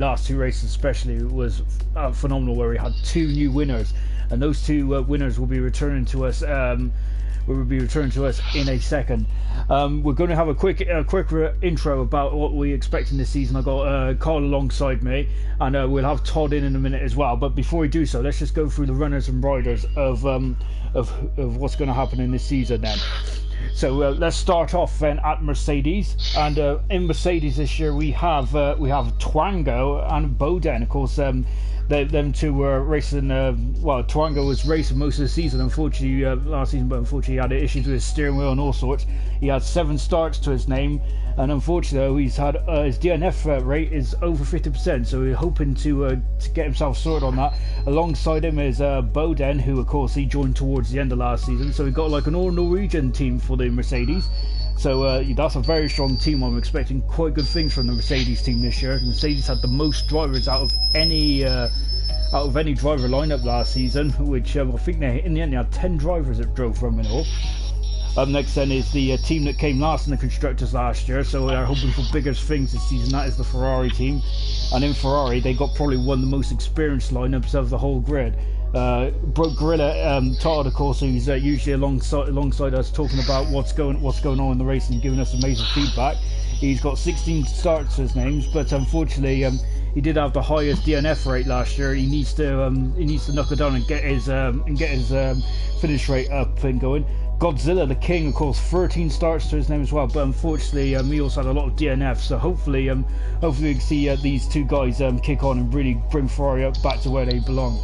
last two races especially was phenomenal, where we had two new winners, and those two winners will be returning to us. In a second. We're going to have a quick intro about what we expect in this season. I've got Carl alongside me, and we'll have Todd in a minute as well. But before we do so, let's just go through the runners and riders of what's going to happen in this season then. So let's start off then at Mercedes, and in Mercedes this year we have Twango and Boden. Of course, them two were racing. Well, Twango was racing most of the season, unfortunately, last season, but unfortunately he had issues with his steering wheel and all sorts. He had 7 starts to his name, and unfortunately he's had his DNF rate is over 50%. So we're hoping to get himself sorted on that. Alongside him is Boden, who of course he joined towards the end of last season. So we've got like an all Norwegian team for the Mercedes. So that's a very strong team. I'm expecting quite good things from the Mercedes team this year. Mercedes had the most drivers out of any driver lineup last season, which I think in the end they had 10 drivers that drove from it all. Up next then is the team that came last in the constructors last year, so we are hoping for bigger things this season. That is the Ferrari team, and in Ferrari they got probably one of the most experienced lineups of the whole grid. Broke Gorilla Todd, of course, who's usually alongside us talking about what's going on in the race and giving us amazing feedback. He's got 16 starts to his names, but unfortunately he did have the highest DNF rate last year. He needs to knuckle down and get his finish rate up and going. Godzilla the King, of course, 13 starts to his name as well, but unfortunately he also had a lot of DNF. So hopefully we can see these two guys kick on and really bring Ferrari up back to where they belong.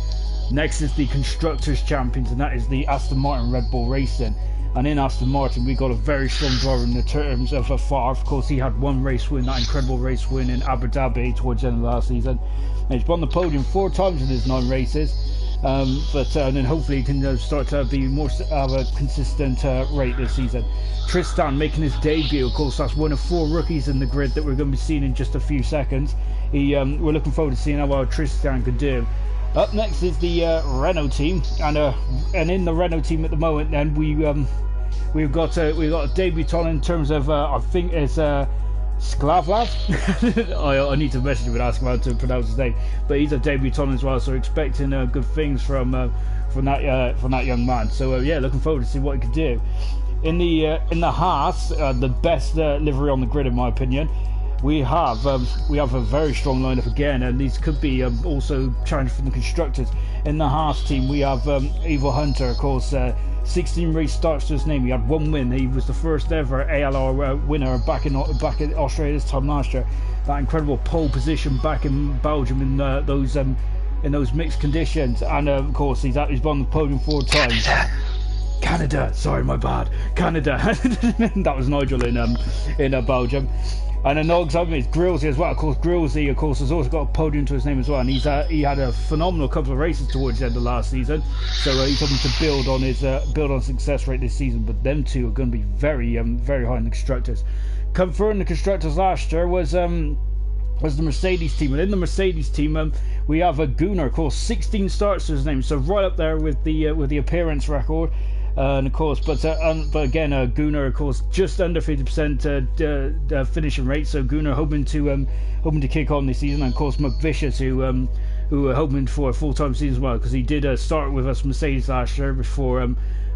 Next is the Constructors Champions, and that is the Aston Martin Red Bull Racing. And in Aston Martin, we got a very strong driver in the terms of Favre. Of course, he had one race win, that incredible race win in Abu Dhabi towards the end of last season. And he's won the podium 4 times in his 9 races. And then hopefully he can start to be more have a consistent rate this season. Tristan making his debut. Of course, that's one of 4 rookies in the grid that we're going to be seeing in just a few seconds. We're looking forward to seeing how well Tristan can do. Up next is the Renault team, and in the Renault team at the moment, then we've got a debutant in terms of I think it's Sklavlav. I need to message him and ask him how to pronounce his name, but he's a debutant as well, so we're expecting good things from that young man. So yeah, looking forward to see what he can do. In the Haas, the best livery on the grid in my opinion. We have a very strong lineup again, and these could be also challenged from the constructors. In the Haas team, we have Evil Hunter, of course, 16 race starts to his name. He had 1 win. He was the first ever ALR winner back in Australia this time last year. That incredible pole position back in Belgium in those mixed conditions, and of course he's won the podium 4 times. Canada, sorry, my bad. Canada. That was Nigel in Belgium. And alongside me is Grillsy as well. Of course, Grillsy, of course, has also got a podium to his name as well. And he had a phenomenal couple of races towards the end of last season. So he's hoping to build on success rate this season. But them two are going to be very high in the constructors. Come through in the constructors last year was the Mercedes team, and in the Mercedes team we have a Gunnar, of course, 16 starts to his name, so right up there with the appearance record. And of course, but again, Gunnar, of course, just under 50% finishing rate. So Gunnar hoping to kick on this season, and of course McVicious, who are hoping for a full-time season as well, because he did start with us Mercedes last year before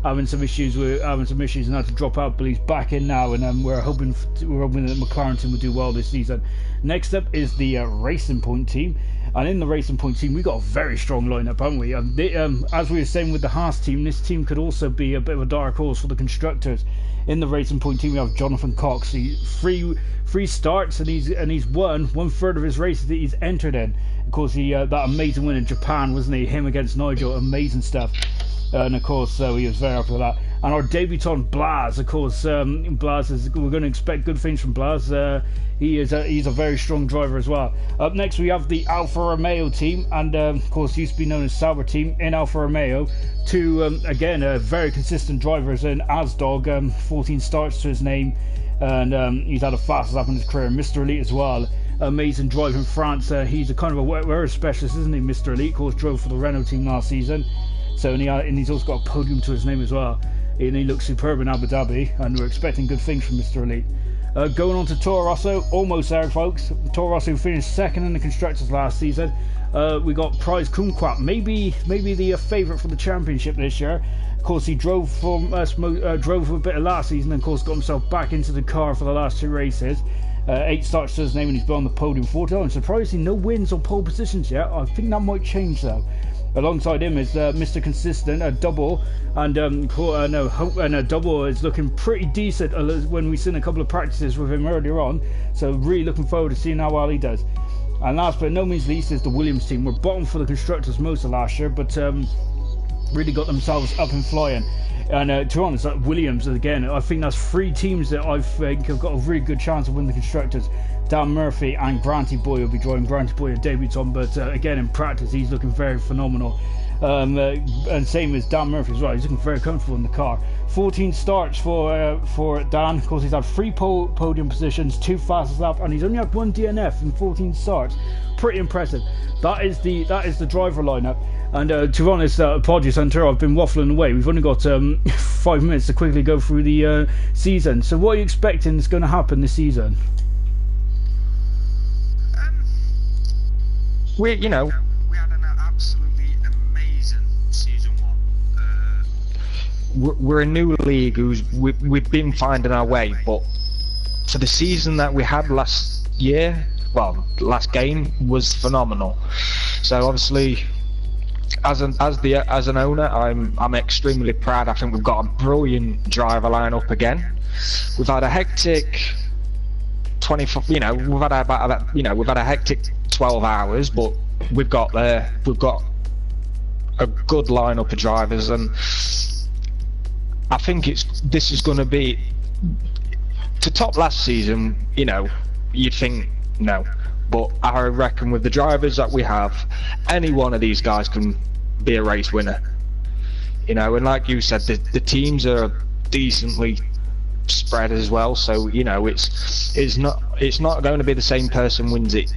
having some issues and had to drop out, but he's back in now, and we're hoping that McLaren team will do well this season. Next up is the Racing Point team, and in the Racing Point team we got a very strong lineup, haven't we? As we were saying with the Haas team, this team could also be a bit of a dark horse for the constructors. In the Racing Point team we have Jonathan Cox. Three starts, and he's won 1/3 of his races that he's entered in. Of course, that amazing win in Japan, wasn't he? Him against Nigel, amazing stuff. And of course, he was very happy with that. And our debutant Blas, of course, we're going to expect good things from Blas. He's a very strong driver as well. Up next, we have the Alfa Romeo team, and of course, used to be known as Sauber team in Alfa Romeo. Two again, very consistent drivers in Asdog, 14 starts to his name, and he's had a fast lap in his career. Mr. Elite as well. Amazing drive in France. He's a kind of a wet weather specialist, isn't he, Mr. Elite? Of course, drove for the Renault team last season. So and he's also got a podium to his name as well. And he looks superb in Abu Dhabi, and we're expecting good things from Mr. Elite. Going on to Toro Rosso, almost there, folks. Toro Rosso finished second in the constructors last season. We got Prize Kumquat, maybe the favourite for the championship this year. Of course, he drove for a bit of last season, and of course got himself back into the car for the last 2 races. 8 starts to his name, and he's been on the podium 4 times. Surprisingly, no wins or pole positions yet. I think that might change though. Alongside him is Mr. Consistent, a double, and a double is looking pretty decent when we've seen a couple of practices with him earlier on. So really looking forward to seeing how well he does. And last but no means least is the Williams team. We're bottom for the constructors most of last year, but really got themselves up and flying. And to be honest, Williams, again, I think that's 3 teams that I think have got a really good chance of winning the constructors. Dan Murphy and Granty Boy will be joining. Granty Boy a debutant, but again in practice he's looking very phenomenal. And same as Dan Murphy as well. He's looking very comfortable in the car. 14 starts for Dan. Of course, he's had 3 podium positions, 2 fastest lap, and he's only had 1 DNF in 14 starts. Pretty impressive. That is the driver lineup. And to be honest, apologies, Hunter, I've been waffling away. We've only got 5 minutes to quickly go through the season. So, what are you expecting is going to happen this season? We had an absolutely amazing season 1. We're a new league we've been finding our way, but for the season that we had last game was phenomenal. So obviously, as an owner, I'm extremely proud. I think we've got a brilliant driver lineup again. We've had a hectic 24. We've had a hectic 12 hours, but we've got a good lineup of drivers, and I think this is going to be to top last season. You'd think no, but I reckon with the drivers that we have, any one of these guys can be a race winner. And like you said, the teams are decently spread as well, so it's not going to be the same person wins it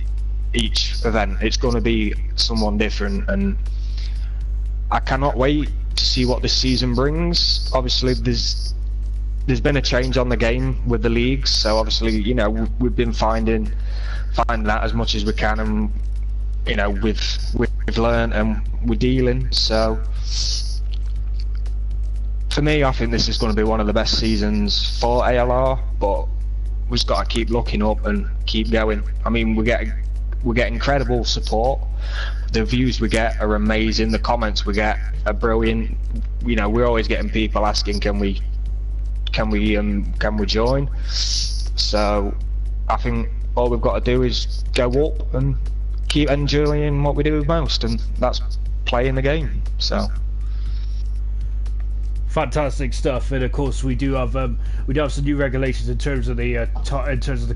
each event. It's going to be someone different, and I cannot wait to see what this season brings. Obviously there's been a change on the game with the leagues, so obviously we've been finding that as much as we can, and we've learned and we're dealing. So for me, I think this is going to be one of the best seasons for ALR, but we've just got to keep looking up and keep going. I mean, we get incredible support. The views we get are amazing. The comments we get are brilliant. We're always getting people asking, can we join? So I think all we've got to do is go up and keep enjoying what we do most, and that's playing the game. So fantastic stuff. And of course we do have some new regulations in terms of the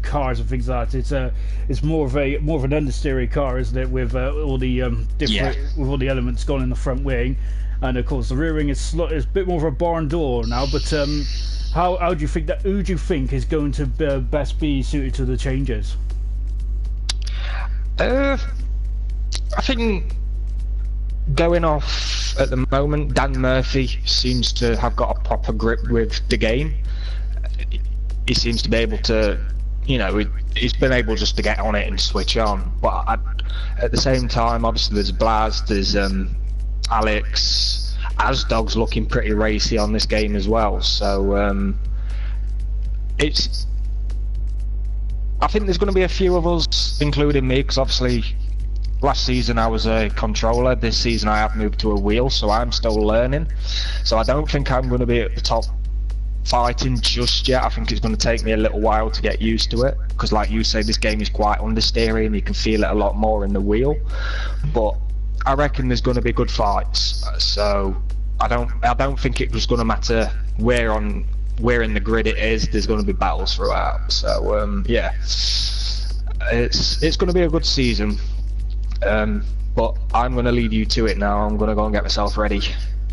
cars and things like that. It's more of an understeer car, isn't it, with all the with all the elements gone in the front wing, and of course the rear wing is a bit more of a barn door now. But who do you think is going to best be suited to the changes? I think going off at the moment, Dan Murphy seems to have got a proper grip with the game. He seems to be able to, he's been able just to get on it and switch on. But at the same time, obviously there's Blaz, there's Alex, Asdog's looking pretty racy on this game as well. So I think there's going to be a few of us, including me, because obviously last season I was a controller. This season I have moved to a wheel, so I'm still learning. So I don't think I'm going to be at the top fighting just yet. I think it's going to take me a little while to get used to it, because like you say, this game is quite understeery and you can feel it a lot more in the wheel. But I reckon there's going to be good fights. So I don't think it was going to matter where in the grid it is. There's going to be battles throughout. So yeah, it's going to be a good season. But I'm going to leave you to it now. I'm going to go and get myself ready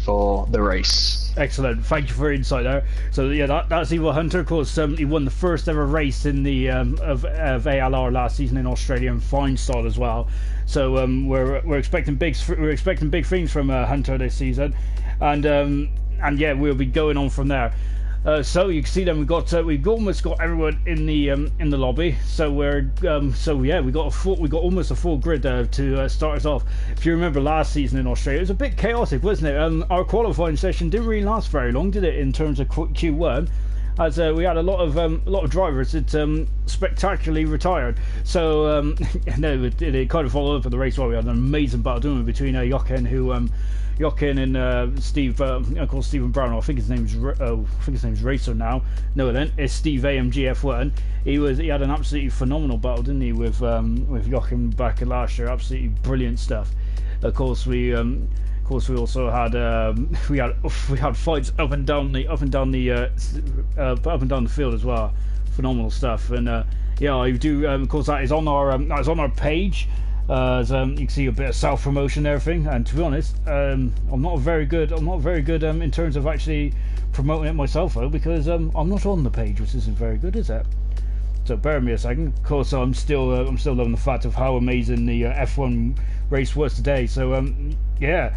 for the race. Excellent, thank you for your insight there. So yeah, that's Evil Hunter. Of course, he won the first ever race in the of ALR last season in Australia, and fine style as well. So we're expecting big things from Hunter this season, and yeah, we'll be going on from there. So you can see then we've almost got everyone in the lobby. So yeah, we got almost a full grid to start us off. If you remember last season in Australia, it was a bit chaotic, wasn't it? Our qualifying session didn't really last very long, did it? In terms of Q1, as we had a lot of drivers that spectacularly retired. So no, it kind of followed up with the race. Well, we had an amazing battle, didn't we, between Jochen and Steve, of course, Stephen Brown. I think his name's Racer now. No, then it's Steve AMG F1. He had an absolutely phenomenal battle, didn't he, with Jochen back last year? Absolutely brilliant stuff. Of course, we also had we had fights up and down the field as well. Phenomenal stuff. And yeah, I do. Of course, that is on our page. You can see a bit of self promotion and everything, and to be honest, I'm not very good in terms of actually promoting it myself, though, because I'm not on the page, which isn't very good, is it? So bear with me a second. Of course, I'm still loving the fact of how amazing the F1 race was today. So yeah,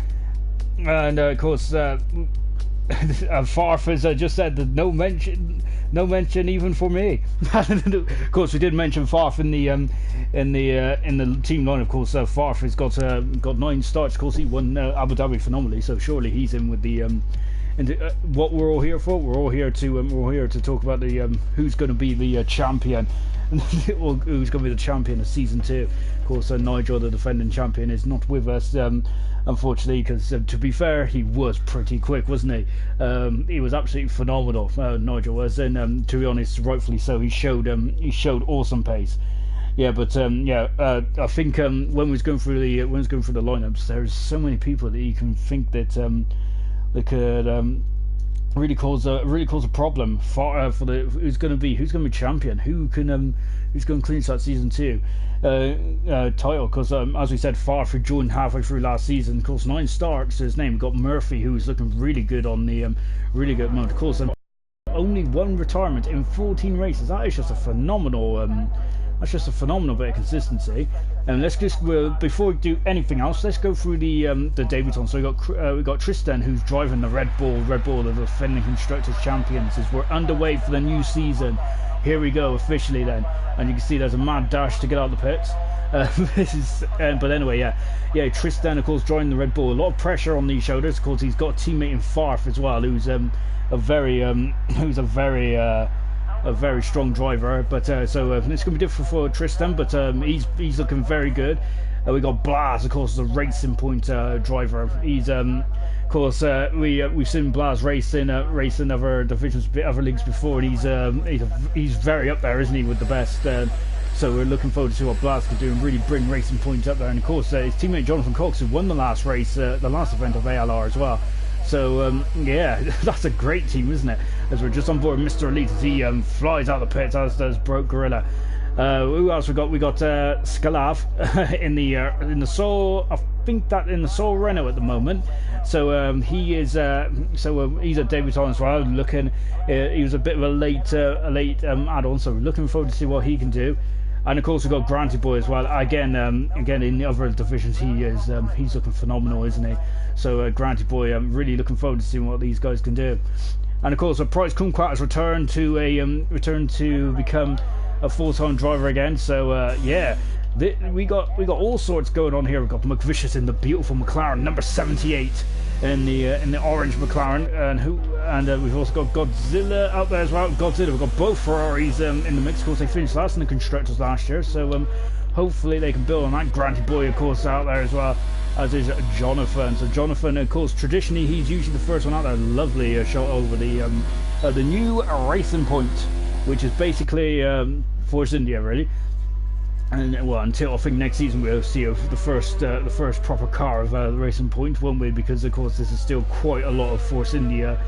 and of course Farf has just said that no mention even for me. Of course, we did mention Farf in the team line. Of course, Farf has got 9 starts. Of course, he won Abu Dhabi phenomenally, so surely he's in with the what we're all here for. We're all here to talk about the who's going to be the champion, or who's going to be the champion of season 2. Of course, Nigel, the defending champion, is not with us. Unfortunately, because to be fair, he was pretty quick, wasn't he? He was absolutely phenomenal. Nigel was, and to be honest, rightfully so. He showed awesome pace. Yeah, but yeah, I think when we was going through the lineups, there's so many people that you can think that that could really cause a problem for the who's going to be champion, who's going to clean that season 2 title, because as we said, Farford joined halfway through last season. Of course, 9 starts to his name. We've got Murphy, who's looking really good on the really good moment. Of course, only 1 retirement in 14 races. That is just a phenomenal bit of consistency. And let's just before we do anything else, let's go through the debutants. So we got Tristan, who's driving the Red Bull, the defending constructors champions, as we're underway for the new season. Here we go officially then, and you can see there's a mad dash to get out of the pits. But anyway, yeah, Tristan, of course, joined the Red Bull. A lot of pressure on these shoulders. Of course, he's got a teammate in Farf as well, who's a very strong driver. But so it's going to be difficult for Tristan, but he's looking very good. We got Blas, of course, the Racing Point driver. He's of course, we've seen Blas race in other divisions, other leagues before, and he's very up there, isn't he, with the best. So we're looking forward to see what Blas can do and really bring Racing Point up there. And of course, his teammate Jonathan Cox, who won the last race, the last event of ALR as well. So yeah, that's a great team, isn't it? As we're just on board Mr. Elite, as he flies out the pits, as does Broke Gorilla. Who else we got? We got Skalav in the Soul. I think that in the Soul Renault at the moment. So he's a debutant as well. Looking, he was a bit of a late add-on. So we're looking forward to see what he can do. And of course we've got Granty Boy as well. Again in the other divisions, he's looking phenomenal, isn't he? So Granty Boy, I'm really looking forward to seeing what these guys can do. And of course, Price Kumquat has returned to become a full-time driver again. So yeah, we got all sorts going on here. We've got McVicious in the beautiful McLaren number 78 in the orange McLaren, and we've also got Godzilla out there as well. We've got both Ferraris in the mix. Of course, they finished last in the constructors last year, so hopefully they can build on that. Granty Boy, of course, out there as well, as is Jonathan. So Jonathan, of course, traditionally he's usually the first one out there. Lovely shot over the new Racing Point, which is basically Force India, really. And well, until I think next season we'll see the first proper car of the Racing Point, won't we? Because of course this is still quite a lot of Force India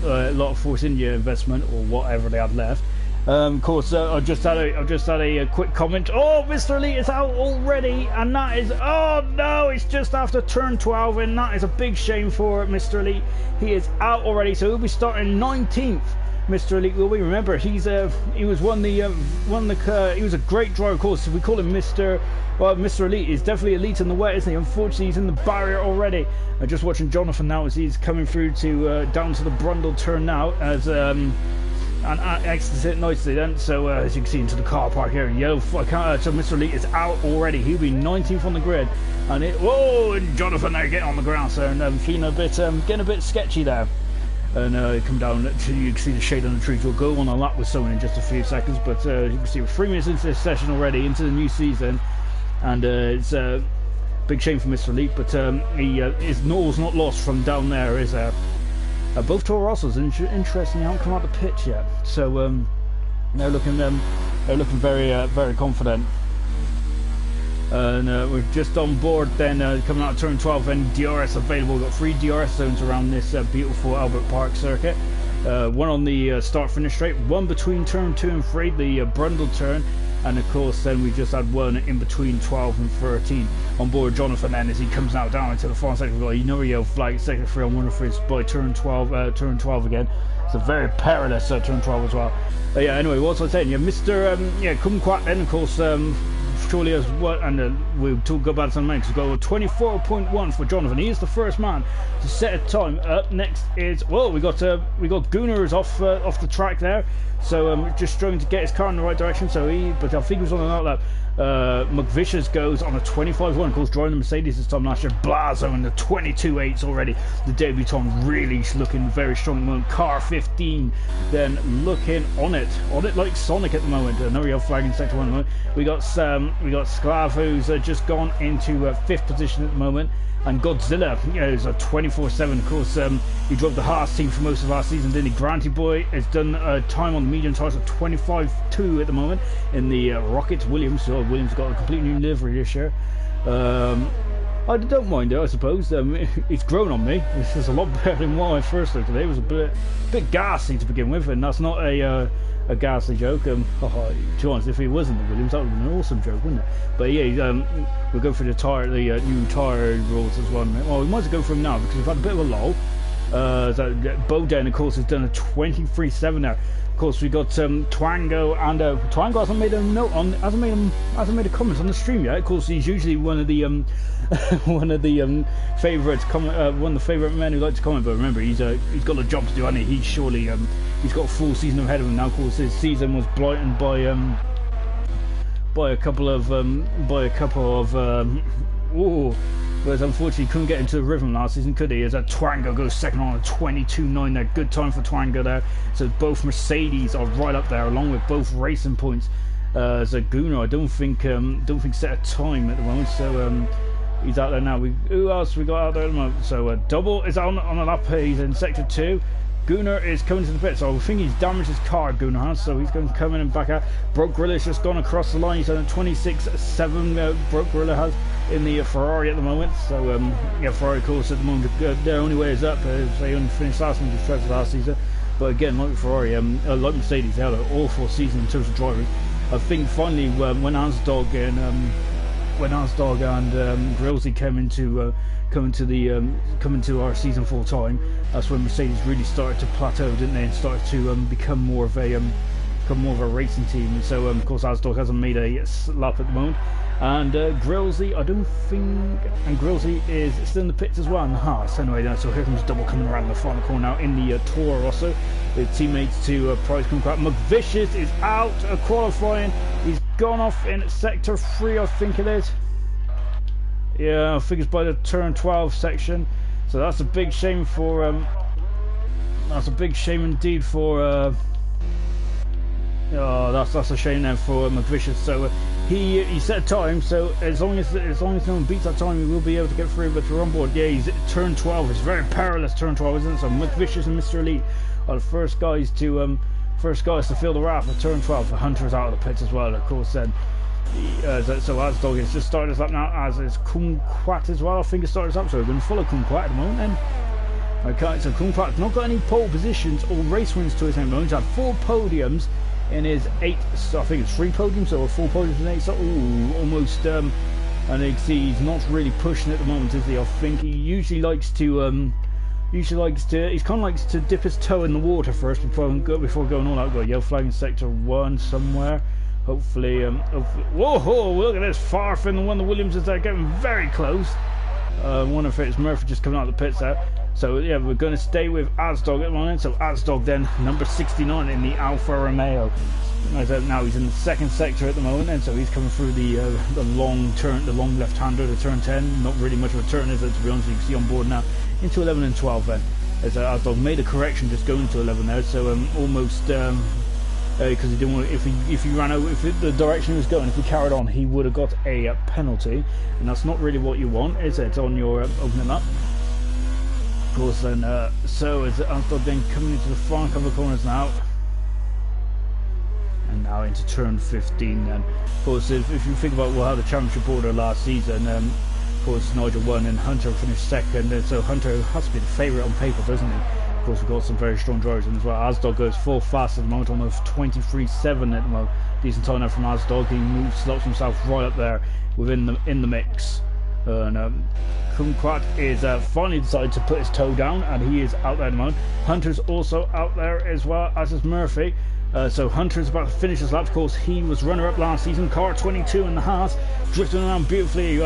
investment, or whatever they have left. Of course, I've just had a quick comment. Oh, Mr. Elite is out already, and that is, oh no, it's just after turn 12, and that is a big shame for Mr. Elite. He is out already, so he'll be starting 19th. Mr. Elite will be. Remember, he was a great driver, of course. We call him Mr. Well, Mr. Elite is definitely elite in the wet, isn't he? Unfortunately, he's in the barrier already. Just watching Jonathan now as he's coming through to down to the Brundle turn now as and exits it nicely then. So as you can see into the car park here, yellow. So Mr. Elite is out already. He'll be 19th on the grid, and and Jonathan there getting on the ground, so and feeling a bit getting a bit sketchy there. And come down to, you can see the shade on the trees. We'll go on a lap with someone in just a few seconds, but you can see we're 3 minutes into this session already, into the new season, and it's a big shame for Mr. Elite, but his was not lost from down there. Is both Toro Rossos, interestingly, haven't come out the pitch yet, so they're looking very very confident. And we're just on board then, coming out of turn 12, and DRS available. We've got 3 DRS zones around this beautiful Albert Park circuit. One on the start-finish straight, one between turn 2 and 3, the Brundle turn, and of course then we just had one in between 12 and 13. On board Jonathan then as he comes out down into the far sector. You know, yellow flag, sector 3 on one of his by turn 12 again. It's a very perilous turn 12 as well. Yeah, anyway, what was I saying? Yeah, Mr. Kumquat then, of course, surely as what, and we'll talk about some minutes ago. 24.1 for Jonathan. He is the first man to set a time. Up next is we got Gunnar off the track there, so just struggling to get his car in the right direction. But I think he was on an outlap. McVicious goes on a 25.1, of course, driving the Mercedes this time last year. Blazo in the 22.8s already. The debutant really looking very strong at the moment. Car 15 then looking on it like Sonic at the moment. No real flag in sector 1 at the moment. We got Sklav, who's just gone into 5th position at the moment. And Godzilla, is a 24/7. Of course, he drove the Haas team for most of last season, didn't he? Granty Boy has done a time on the medium tires of 25.2 at the moment in the Rocket. Williams got a complete new livery this year. I don't mind it, I suppose. It's grown on me. It's a lot better than what I first looked at it. It was a bit ghastly to begin with, and that's not a ghastly joke. To be honest, if he wasn't the Williams, that would have been an awesome joke, wouldn't it? But yeah, we'll go through the new tyre rules as well. Well, we might as well go through them now because we've had a bit of a lull. Bowden, of course, has done a 23.7 now. Of course, we got Twango, and Twango hasn't made a note on, hasn't made a comment on the stream yet. Of course, he's usually one of the favourite men who like to comment. But remember, he's got a job to do, hasn't he? He's surely he's got a full season ahead of him now. Of course, his season was blighted by a couple of but unfortunately couldn't get into the rhythm last season, could he? As Twango goes second on a 22.9 there. Good time for Twango there. So both Mercedes are right up there, along with both racing points. So Gunnar, I don't think set a time at the moment. So he's out there now. Who else we got out there at the moment? So Double is on a lap. He's in sector 2. Gunnar is coming to the pit, so I think he's damaged his car, Gunnar has, so he's going to come in and back out. Broke Gorilla's just gone across the line. He's on a 26.7. Broke Gorilla has in the Ferrari at the moment. So Ferrari, of course, at the moment their only way is up. They only finished last season. But again, like Ferrari, like Mercedes, they had an awful season in terms of driving. I think finally when Asdog and Grillsy come into our season full time, that's when Mercedes really started to plateau, didn't they, and started to become more of a racing team. So of course Asdog hasn't made a lap at the moment, and Grillsy, I don't think, and Grillsy is still in the pits as well. And so anyway, so here comes Double coming around the final corner now in the Toro Rosso with teammates to Price Kumquat. McVicious is out of qualifying. He's gone off in sector 3, I think it is. Yeah, I think it's by the turn 12 section. So that's a big shame for that's a big shame indeed for that's a shame then for McVicious. So he set a time, so as long as no one beats that time, he will be able to get through. But we're on board. Yeah, he's at turn 12. It's very perilous turn 12, isn't it? So McVicious and Mr. Elite are the first guys to feel the wrath of turn 12. The Hunter's out of the pits as well, of course. Then so Asdog has just started us up now, as is Kumquat as well. I think it started us up, so we're going to follow Kumquat at the moment then. Okay, so Kumquat's not got any pole positions or race wins to his name. He's had 4 podiums in his 8, so I think it's 3 podiums or 4 podiums in 8, so almost, and you can see he's not really pushing at the moment, is he? I think he usually likes to he kind of likes to dip his toe in the water first before going all out. Got a yellow flag in sector 1 somewhere. Whoa, look at this, Farfin and one of the Williamses are getting very close. I wonder if it's Murphy just coming out of the pits there. So yeah, we're going to stay with Azdog at the moment. So Azdog then, number 69 in the Alfa Romeo. Now he's in the second sector at the moment, and so he's coming through the long turn, the long left-hander to turn 10. Not really much of a turn, is it, to be honest? You can see on board now into 11 and 12 then. As Azdog made a correction just going to 11 there, so almost because he didn't want to, if he ran over, if the direction he was going, if he carried on, he would have got a penalty, and that's not really what you want, is it, on your opening up. Of course, then so as Azdog then coming into the far couple of corners now. And now into turn 15 then. Of course, if you think about how the championship order last season, of course Nigel won and Hunter finished second, and so Hunter has to be the favourite on paper, doesn't he? Of course, we've got some very strong drivers in as well. Azdog goes fourth fast at the moment, almost 23.7 at the moment. Decent time now from Azdog. He slots himself right up there in the mix. And Kumquat is finally decided to put his toe down, and he is out there at the moment. Hunter's also out there as well, as is Murphy. So Hunter's about to finish his lap. Of course, he was runner-up last season, car 22 in the Haas, drifting around beautifully.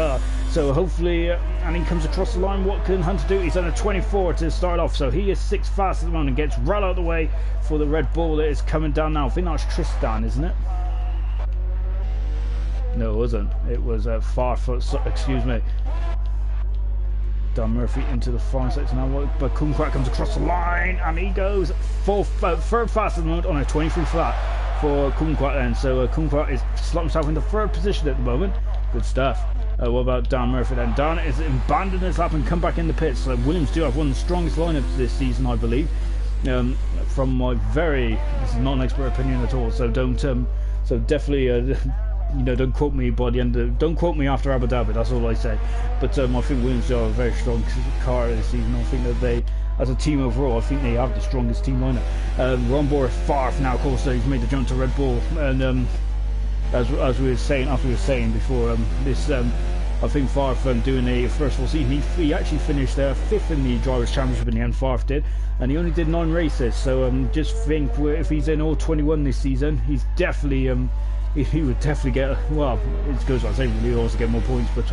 So hopefully, and he comes across the line. What can Hunter do? He's on a 24 to start off, so he is 6th fast at the moment and gets right out of the way for the Red Bull that is coming down now. I think that's Tristan, isn't it? No, it wasn't. It was Farfoot, excuse me. Dan Murphy into the far section now, but Kumquat comes across the line and he goes third fast at the moment on a 23 flat for Kumquat then. So Kumquat is slotting himself into third position at the moment. Good stuff. What about Dan Murphy then? Dan is abandoned his lap and come back in the pits. So Williams do have one of the strongest lineups this season, I believe. From my this is not an expert opinion at all. So don't, so definitely. Don't quote me by the end. Don't quote me after Abu Dhabi. That's all I say. But I think Williams do have a very strong car this season. I think that they, as a team overall, I think they have the strongest team lineup. Ron Bohr is far now. Of course, he's made the jump to Red Bull, and as we were saying, before this, I think Farf doing a first full season. He actually finished 5th in the Drivers' Championship in the end. Farf did, and he only did 9 races. So just think, if he's in all 21 this season, he's definitely. He would definitely get, well, it goes without saying, he'll also get more points, but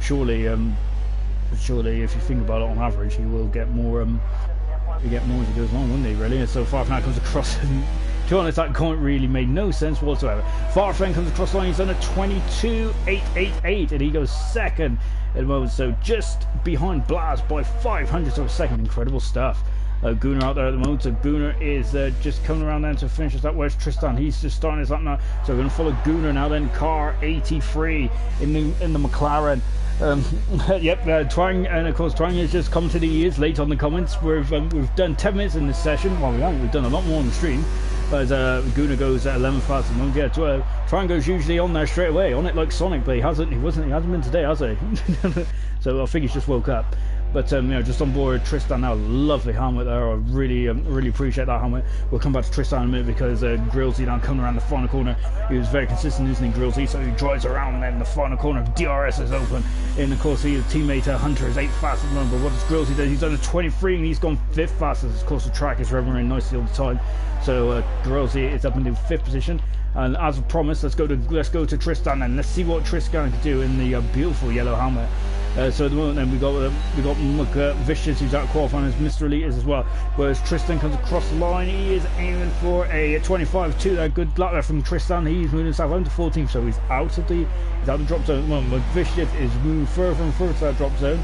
surely if you think about it on average, he will get more, as he goes along, wouldn't he, really? And so Farf now comes across, and to be honest, that comment really made no sense whatsoever. Farf then comes across the line, he's on a 22.888, and he goes second at the moment, so just behind Blas by 500ths of a second. Incredible stuff. Gunnar out there at the moment, so Gunnar is just coming around then to finish us up. Where's Tristan? He's just starting his lap now, so we're going to follow Gunnar now then. Car 83 in the McLaren. Twang, and of course Twang has just come to the ears late on the comments. We've done 10 minutes in this session. Well, we haven't. We've done a lot more on the stream. As Gunnar goes at 11 fast at the moment. Yeah, Twang goes usually on there straight away, on it like Sonic, but he hasn't been today, has he? So I think he's just woke up. But just on board Tristan now, lovely helmet there. I really appreciate that helmet. We'll come back to Tristan in a minute because Grillsy now coming around the final corner. He was very consistent, isn't he, Grillsy? So he drives around then the final corner. DRS is open. And of course, his teammate Hunter is 8th fast at the moment. But what does Grillsy do? He's on a 23 and he's gone 5th fastest. Of course, the track is revving in nicely all the time. So Grillsy is up into 5th position. And as promised, let's go to Tristan and let's see what Tristan can do in the beautiful yellow helmet. So at the moment then we got Vicious, who's out qualifying, as Mr. Elite is as well. Whereas Tristan comes across the line, he is aiming for a 25-2 there. Good luck there from Tristan. He's moving himself on to 14th, so he's out of the drop zone at the moment. But Vicious is moving further and further to that drop zone.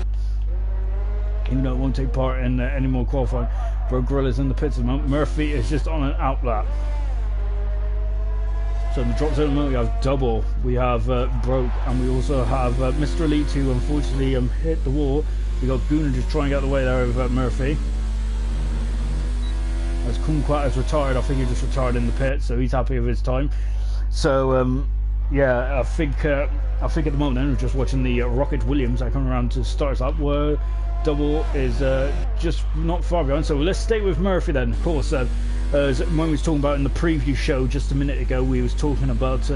Even though it won't take part in any more qualifying. Bro Gorilla's in the pits at the moment. Murphy is just on an out lap. So in the drop zone at the moment we have Double, we have Broke, and we also have Mr. Elite, who unfortunately hit the wall. We got Gunnar just trying to get out of the way there of Murphy. As Kumquat has retired, I think he just retired in the pit, so he's happy with his time. So yeah, I think at the moment then we're just watching the Rocket Williams that come around to start us up, where Double is just not far behind. So let's stay with Murphy then. Of course, when we was talking about in the preview show just a minute ago, we was talking about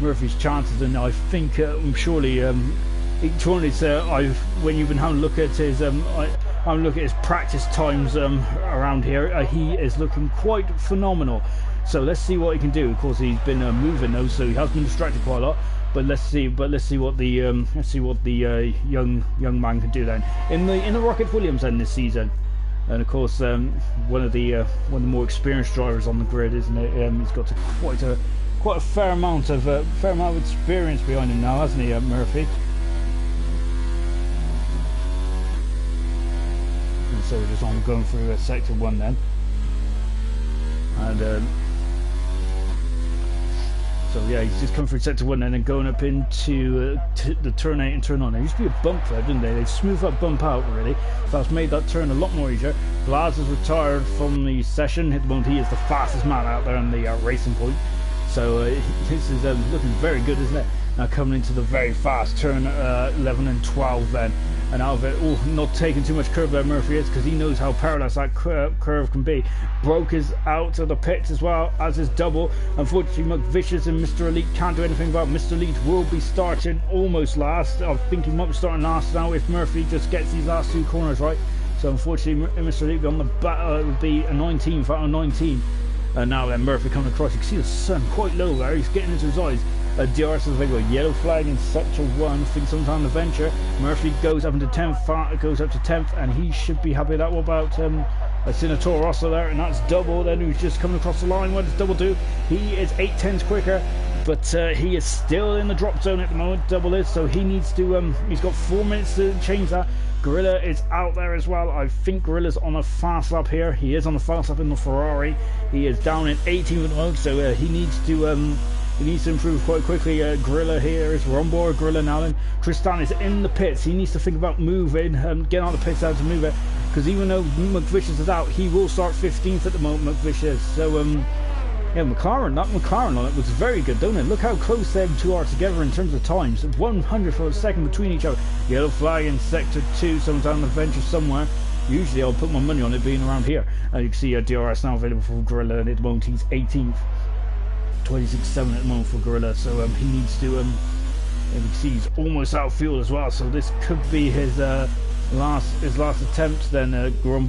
Murphy's chances, and I think surely when you've been having a look at his practice times around here, he is looking quite phenomenal. So let's see what he can do. Of course, he's been moving though, so he has been distracted quite a lot. But let's see what the young man can do then in the Rocket Williams then this season. And of course, one of the more experienced drivers on the grid, isn't it? He's got quite a fair amount of experience behind him now, hasn't he, Murphy? And so we're just on going through sector 1 then, and so yeah, he's just come through sector 1 then and going up into the turn 8 and turn on. There used to be a bump there, didn't they? They smoothed that bump out really, so that's made that turn a lot more easier. Blaz has retired from the session. At the moment, he is the fastest man out there on the racing point. So this is looking very good, isn't it? Now coming into the very fast turn 11 and 12 then. And out of it, not taking too much curve there, Murphy is, because he knows how perilous that curve can be. Broke is out of the pits as well, as is Double. Unfortunately, McVicious and Mr. Elite can't do anything about it. Mr. Elite will be starting almost last. I think he might be starting last now if Murphy just gets these last 2 corners right. So unfortunately, Mr. Elite on the back would be a 19th out of 19. And now then Murphy coming across, you can see the sun quite low there, he's getting into his eyes. DRS has a yellow flag in sector 1, I think sometime in the venture. Murphy goes up into 10th, goes up to 10th, and he should be happy with that. What about Senator Rosso there? And that's Double then, who's just coming across the line. What does Double do? He is 8/10 quicker, but he is still in the drop zone at the moment, Double is, so he needs to, he's got 4 minutes to change that. Gorilla is out there as well. I think Gorilla's on a fast lap here. He is on a fast lap in the Ferrari. He is down in 18th at the moment, so he needs to improve quite quickly. Gorilla here is, we're on board Gorilla now then. Tristan is in the pits. He needs to think about moving, getting out of the pits out to move it, because even though McVicious is out, he will start 15th at the moment, McVicious. So yeah, that McLaren on it looks very good, don't it? Look how close them two are together in terms of times. 100 for a second between each other. Yellow flag in sector 2, someone's on the venture somewhere. Usually I'll put my money on it being around here. You can see DRS now available for Gorilla, and at the moment he's 18th. 26.7 at the moment for Gorilla, so he needs to, you can see he's almost out of fuel as well, so this could be his last attempt then. We're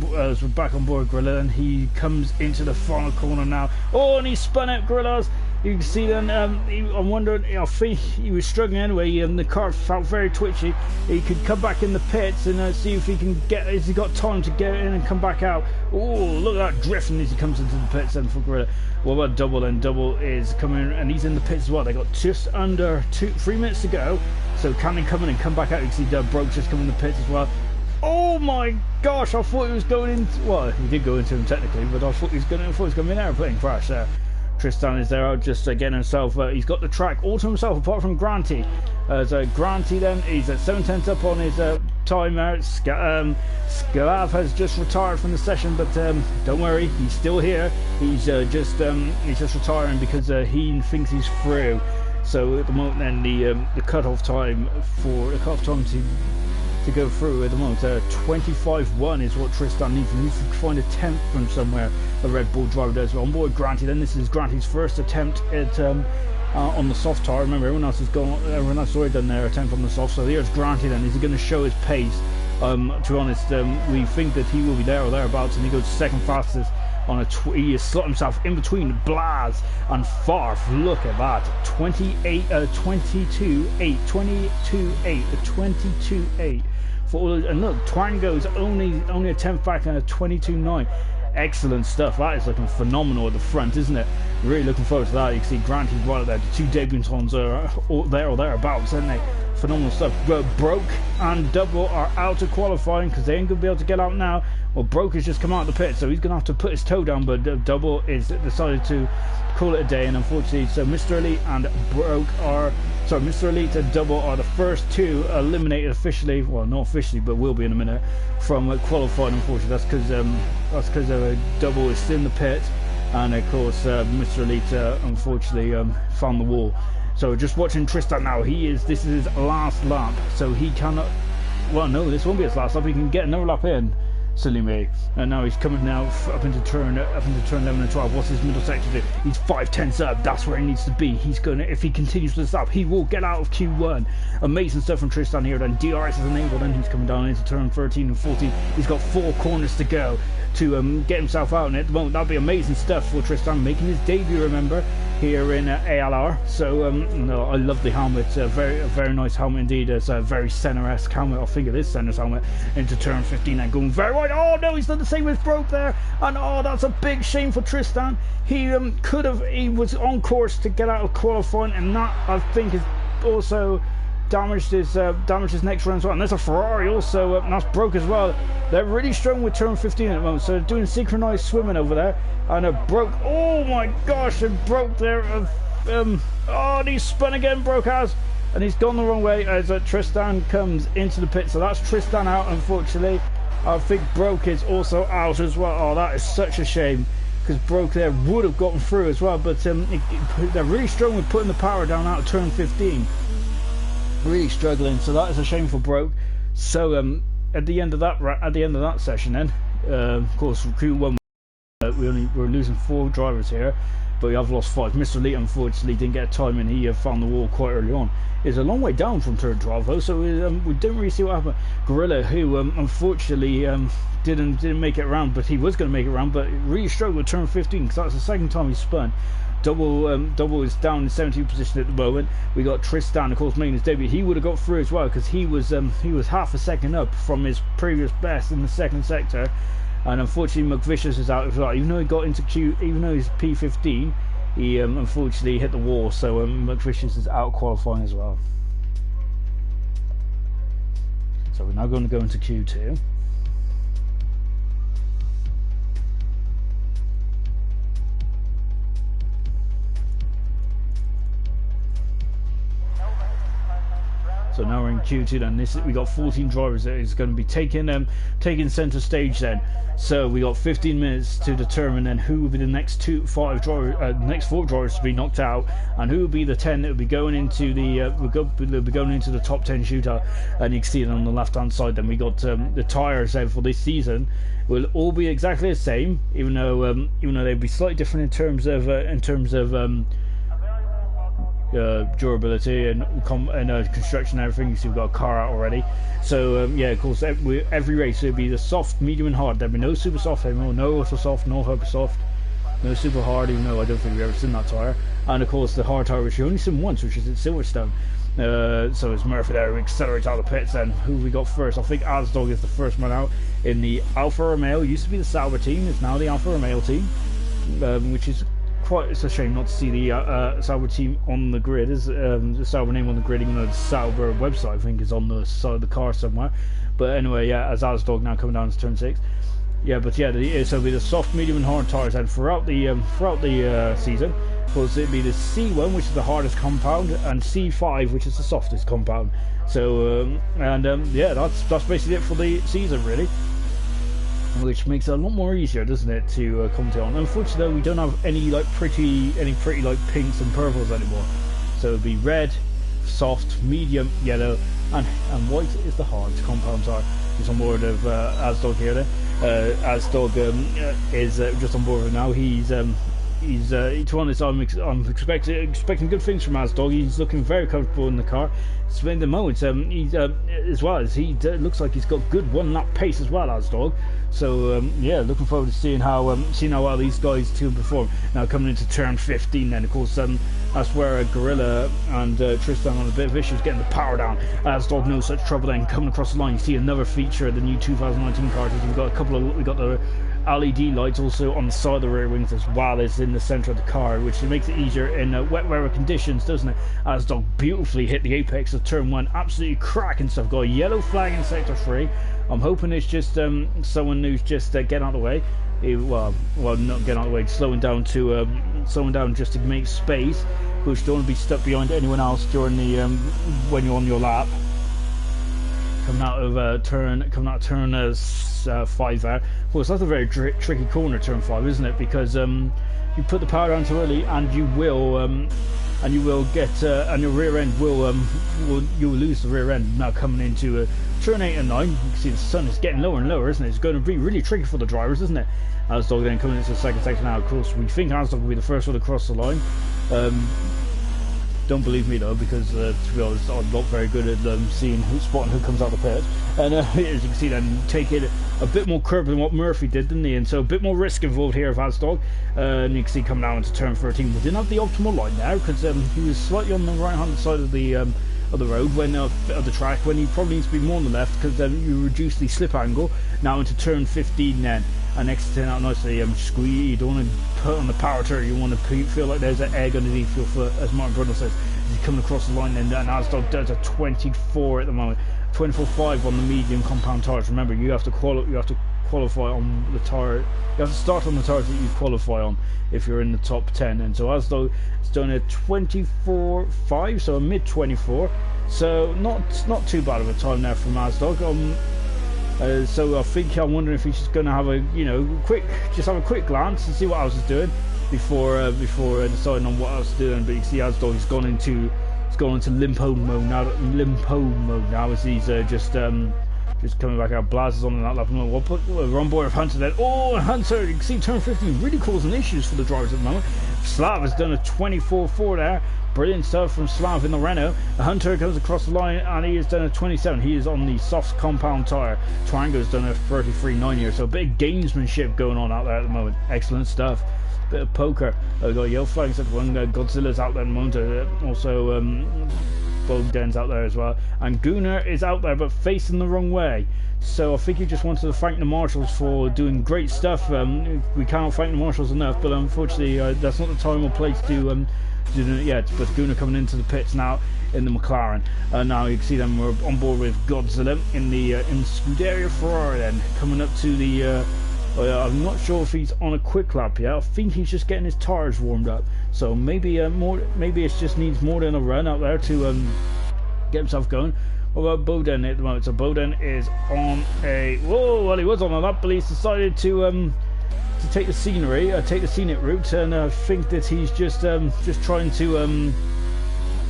back on board Gorilla, and he comes into the final corner now. Oh, and he spun out Gorillas. You can see then, I'm wondering, I think he was struggling anyway, the car felt very twitchy. He could come back in the pits and see if he can has he got time to get in and come back out. Oh, look at that drifting as he comes into the pits then for Gorilla. What about Double then? Double is coming, and he's in the pits as well. They got just under 3 minutes to go, so can he come in and come back out? You can see Broke just coming in the pits as well. Oh my gosh, I thought he was going into, well, he did go into him technically, but I thought he was going to be an airplane crash there. Tristan is there just getting himself, he's got the track all to himself apart from Granty. So Granty then, he's at 7/10 up on his time there. Scalav has just retired from the session, but don't worry, he's still here. He's just retiring because he thinks he's through. So at the moment then the cut-off time to go through at the moment, 25.1 is what Tristan needs. He needs to find a 10th from somewhere. A Red Bull driver does. On board Granty then. This is Granty's first attempt at on the soft tire. Remember, everyone else has already done their attempt on the soft, so here's Granty then. Is he going to show his pace? To be honest, we think that he will be there or thereabouts, and he goes second fastest on he has slot himself in between Blaz and Farf. Look at that, 22.8 for all. And look, Twango's only a 10th back and a 22.9. Excellent stuff. That is looking phenomenal at the front, isn't it? Really looking forward to that. You can see Granty right there. The two debutants are there or thereabouts, aren't they? Phenomenal stuff. Broke and Double are out of qualifying because they ain't going to be able to get out now. Well, Broke has just come out of the pit, so he's going to have to put his toe down, but Double is decided to call it a day, and unfortunately, so Mr. Elite and Mr. Elite and Double are the first two eliminated officially, well, not officially, but will be in a minute, from qualifying, unfortunately. That's because Double is still in the pit, and of course, Mr. Elite, unfortunately, found the wall. So just watching Tristan now, this is his last lap, so he cannot, well, no, this won't be his last lap, he can get another lap in. Silly me. And now he's coming now up into turn 11 and 12. What's his middle sector do? He's 5/10 up. That's where he needs to be. He's gonna, if he continues this up, he will get out of Q1. Amazing stuff from Tristan here. Then DRS is enabled, and he's coming down into turn 13 and 14. He's got 4 corners to go. to get himself out. And at the moment, that'd be amazing stuff for Tristan, making his debut, remember, here in ALR. So no, I love the helmet. A very nice helmet indeed. It's a very center-esque helmet. I think it is center's helmet into turn 15 and going very wide. Oh no, he's done the same with Broke there, and oh, that's a big shame for Tristan. He he was on course to get out of qualifying, and that I think is also damaged his next run as well. And there's a Ferrari also, and that's Broke as well. They're really strong with turn 15 at the moment, so they're doing synchronized swimming over there. And Broke, oh my gosh, and Broke there. Oh, and he's spun again, Broke has, and he's gone the wrong way as Tristan comes into the pit. So that's Tristan out, unfortunately. I think Broke is also out as well. Oh, that is such a shame, because Broke there would have gotten through as well, but they're really strong with putting the power down out of turn 15. Really struggling, so that is a shame for Broke. So at the end of that session, then of course Q1, we're losing 4 drivers here, but we have lost 5. Mr. Lee unfortunately didn't get a time, and he found the wall quite early on. It's a long way down from turn 12 though, so we didn't really see what happened. Gorilla, who unfortunately didn't make it around, but he was going to make it around, but really struggled with turn 15, because that's the second time he spun. Double is down in 17th position at the moment. We got Tristan, of course, making his debut. He would have got through as well, because he was half a second up from his previous best in the second sector. And unfortunately, McVicious is out as well. Even though he got into Q, even though he's P15, he unfortunately hit the wall. So McVicious is out qualifying as well. So we're now going to go into Q2. So now we're in Q2 then. We got 14 drivers that is going to be taking centre stage then. So we got 15 minutes to determine then who will be the next 4 drivers to be knocked out, and who will be the 10 that will be going into the top 10 shootout. And you can see it on the left hand side. Then we got the tyres then for this season will all be exactly the same, even though they'll be slightly different in terms of durability and construction and everything. So we've got a car out already. So yeah, of course, every race will be the soft, medium and hard. There'll be no super soft anymore, no ultra soft, no hyper soft, no super hard, even though I don't think we've ever seen that tyre. And of course the hard tyre, which you only seen once, which is at Silverstone. So it's Murphy there who accelerates out of the pits. Then who we got first? I think Azdog is the first man out in the Alfa Romeo. Used to be the Sauber team, it's now the Alfa Romeo team, which is it's a shame not to see the Sauber team on the grid. Is the Sauber name on the grid, even though the Sauber website I think is on the side of the car somewhere. But anyway, yeah, as Azdog now coming down to turn 6. Yeah, but yeah, so it'll be the soft, medium and hard tyres, and throughout the season, of course, it'll be the C1, which is the hardest compound, and C5, which is the softest compound. So yeah, that's basically it for the season, really. Which makes it a lot more easier, doesn't it, to commentate on. Unfortunately, though, we don't have any pretty like pinks and purples anymore. So it'll be red, soft, medium, yellow, and white is the hard compounds are. He's on board of Azdog here. Then Azdog is just on board now. To be honest, I'm expecting good things from Azdog. He's looking very comfortable in the car. So in the moment, as well as he looks like he's got good one-lap pace as well, Azdog. So yeah, looking forward to seeing how well these guys two perform. Now coming into turn 15, then of course that's where Gorilla and Tristan on a bit of issues getting the power down. Azdog no such trouble then coming across the line. You see another feature of the new 2019 cars. We've got the LED lights also on the side of the rear wings as well as in the centre of the car, which makes it easier in wet weather conditions, doesn't it? Azdog beautifully hit the apex of turn 1, absolutely cracking stuff. Got a yellow flag in sector 3. I'm hoping it's just someone who's just getting out of the way. Well, not getting out of the way, slowing down just to make space, because you don't want to be stuck behind anyone else during the when you're on your lap. Coming out of turn 5 there. Well, that's a very tricky corner, turn 5, isn't it? Because you put the power down too early, and you will get and your rear end will lose the rear end. Now coming into turn 8 and 9, you can see the sun is getting lower and lower, isn't it? It's going to be really tricky for the drivers, isn't it? Azdog then coming into the second section now. Of course, we think Azdog will be the first one to cross the line. Don't believe me though, because to be honest, I'm not very good at seeing spotting who comes out the pit. And as you can see, then take it a bit more curb than what Murphy did, didn't he? And so a bit more risk involved here of Asdog. And you can see coming down into turn 13, we didn't have the optimal line there because he was slightly on the right-hand side of the road when of the track, when he probably needs to be more on the left because you reduce the slip angle now into turn 15 then. And next to turn out nicely, squeeze. You don't want to put on the power turn. You want to feel like there's an egg underneath your foot, as Martin Brundle says. He's coming across the line, and Asdog does a 24 at the moment, 24.5 on the medium compound tires. Remember, you have to qualify on the tire. You have to start on the tires that you qualify on if you're in the top 10. And so Asdog has done a 24.5, so a mid 24. So not too bad of a time there from Asdog. So I think I'm wondering if he's just going to have a quick glance and see what else is doing before deciding on what else is doing. But you see, Asdog has gone into limpo mode now as he's just coming back out. Blaz is on that lap. We're on board with Hunter then. Oh, Hunter, you can see turn 15 really causing issues for the drivers at the moment. Slav has done a 24.4 there. Brilliant stuff from Slav in the Renault. Hunter goes across the line and he has done a 27. He is on the soft compound tyre. Twango's done a 33.9 here. So a bit of gamesmanship going on out there at the moment. Excellent stuff. Bit of poker. We've got Yellow Flags at one. Godzilla's out there at the moment. Also, Bogdan's out there as well. And Gunnar is out there but facing the wrong way. So I think he just wanted to thank the marshals for doing great stuff. We cannot thank the marshals enough, but unfortunately that's not the time or place to do it yet. But Gunnar coming into the pits now in the McLaren. Now you can see them, we're on board with Godzilla in the Scuderia Ferrari then, coming up to the I'm not sure if he's on a quick lap yet. I think he's just getting his tyres warmed up. So maybe maybe it just needs more than a run out there to get himself going. What about Boden at the moment? So Boden is on a he was on a lap, but he's decided to take the scenic route, and I think that he's just trying to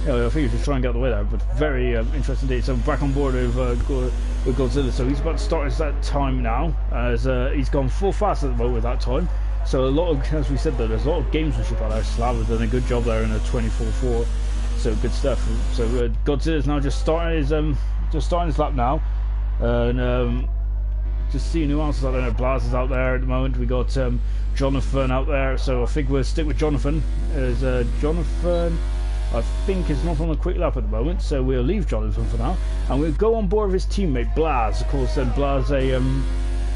I think he's just trying to get out the way there. But very interesting indeed. So back on board with Godzilla. So he's about to start his that time now, as he's gone full fast at the moment with that time. So a lot of, as we said though, there's a lot of gamesmanship out there. Slav has done a good job there in a 24.4. So good stuff. So Godzilla's now just starting his lap now, and just seeing who else is out there. Blaz is out there at the moment. We got Jonathan out there. So I think we'll stick with Jonathan. As Jonathan, I think, is not on a quick lap at the moment. So we'll leave Jonathan for now, and we'll go on board with his teammate Blaz. Of course, Blaz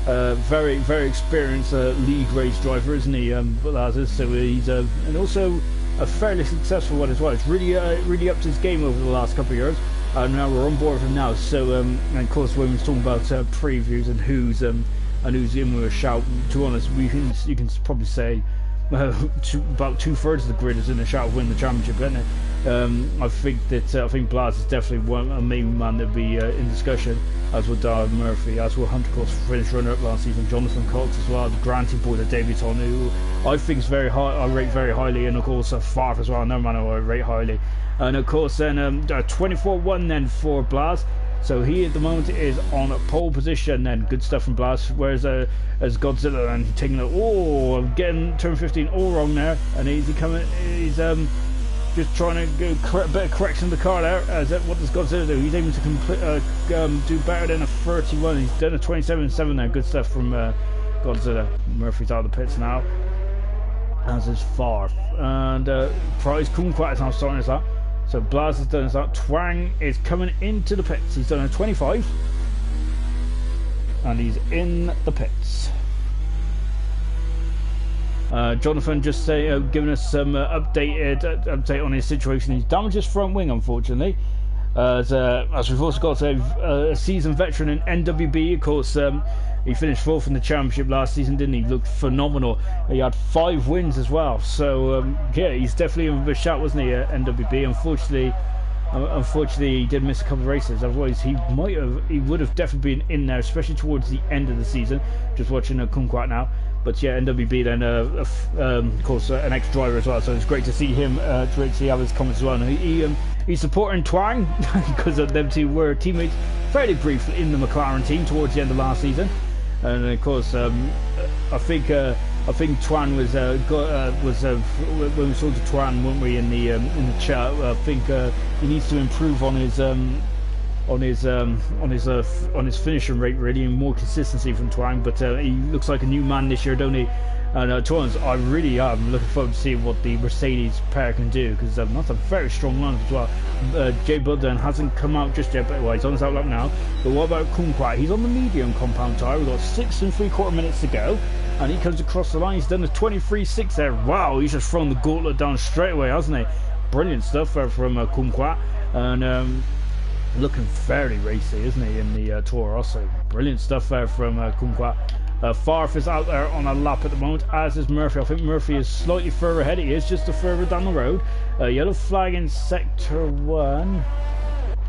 a very, very experienced league race driver, isn't he? Blaz is. So he's and also a fairly successful one as well. It's really upped his game over the last couple of years, and now we're on board with him now. So and of course when we're talking about previews and who's in with a shout, to be honest, you can probably say about 2/3 of the grid is in the shout to win the championship, isn't it? I think Blaz is definitely a main man that would be in discussion, as will Darren Murphy, as will Hunter Cross, finished runner-up last season, Jonathan Cox as well, the Granty boy, the debutant, who I think is very high. I rate very highly, and of course Favre as well, another man who I rate highly. And of course then 24.1 then for Blaz. So he at the moment is on a pole position then. Good stuff from Blaz. Whereas as Godzilla and taking getting turn 15 all wrong there, and he's just trying to go a bit of correction to the car there. What does Godzilla do? He's able to do better than a 31. He's done a 27.7 there. Good stuff from Godzilla. Murphy's out of the pits now, as is Favre. And Prize Kumquat is now starting his lap. So Blaz has done his lap. Twang is coming into the pits. He's done a 25. And he's in the pits. Jonathan just giving us some update on his situation. He's damaged his front wing, unfortunately. As we've also got a seasoned veteran in NWB, of course. He finished 4th in the championship last season, didn't he? Looked phenomenal. He had 5 wins as well. So yeah, he's definitely a shout, wasn't he? At NWB. Unfortunately, he did miss a couple of races. Otherwise, he would have definitely been in there, especially towards the end of the season. Just watching Kumquat now. But yeah, NWB then, of course, an ex-driver as well. So it's great to see him. Great to see others comments as well. And he's supporting Twang because them two were teammates fairly briefly in the McLaren team towards the end of last season. And of course, I think I think Twan was when we saw the Twan, weren't we, in the chat? I think he needs to improve on his finishing rate, really, and more consistency from Twang. But he looks like a new man this year, don't he? And Twans, I really am looking forward to seeing what the Mercedes pair can do, because that's a very strong lineup as well. Jay Budden hasn't come out just yet, but well, he's on his outlap now. But what about Kumquat? He's on the medium compound tyre. We've got 6 3/4 minutes to go, and he comes across the line. He's done a 23.6 there. Wow, he's just thrown the gauntlet down straight away, hasn't he? Brilliant stuff from Kumquat, and looking very racy, isn't he, in the Toro Rosso? Brilliant stuff there from Kumquat. Farf is out there on a lap at the moment, as is Murphy. I think Murphy is slightly further ahead. He is just a further down the road. Yellow flag in sector 1.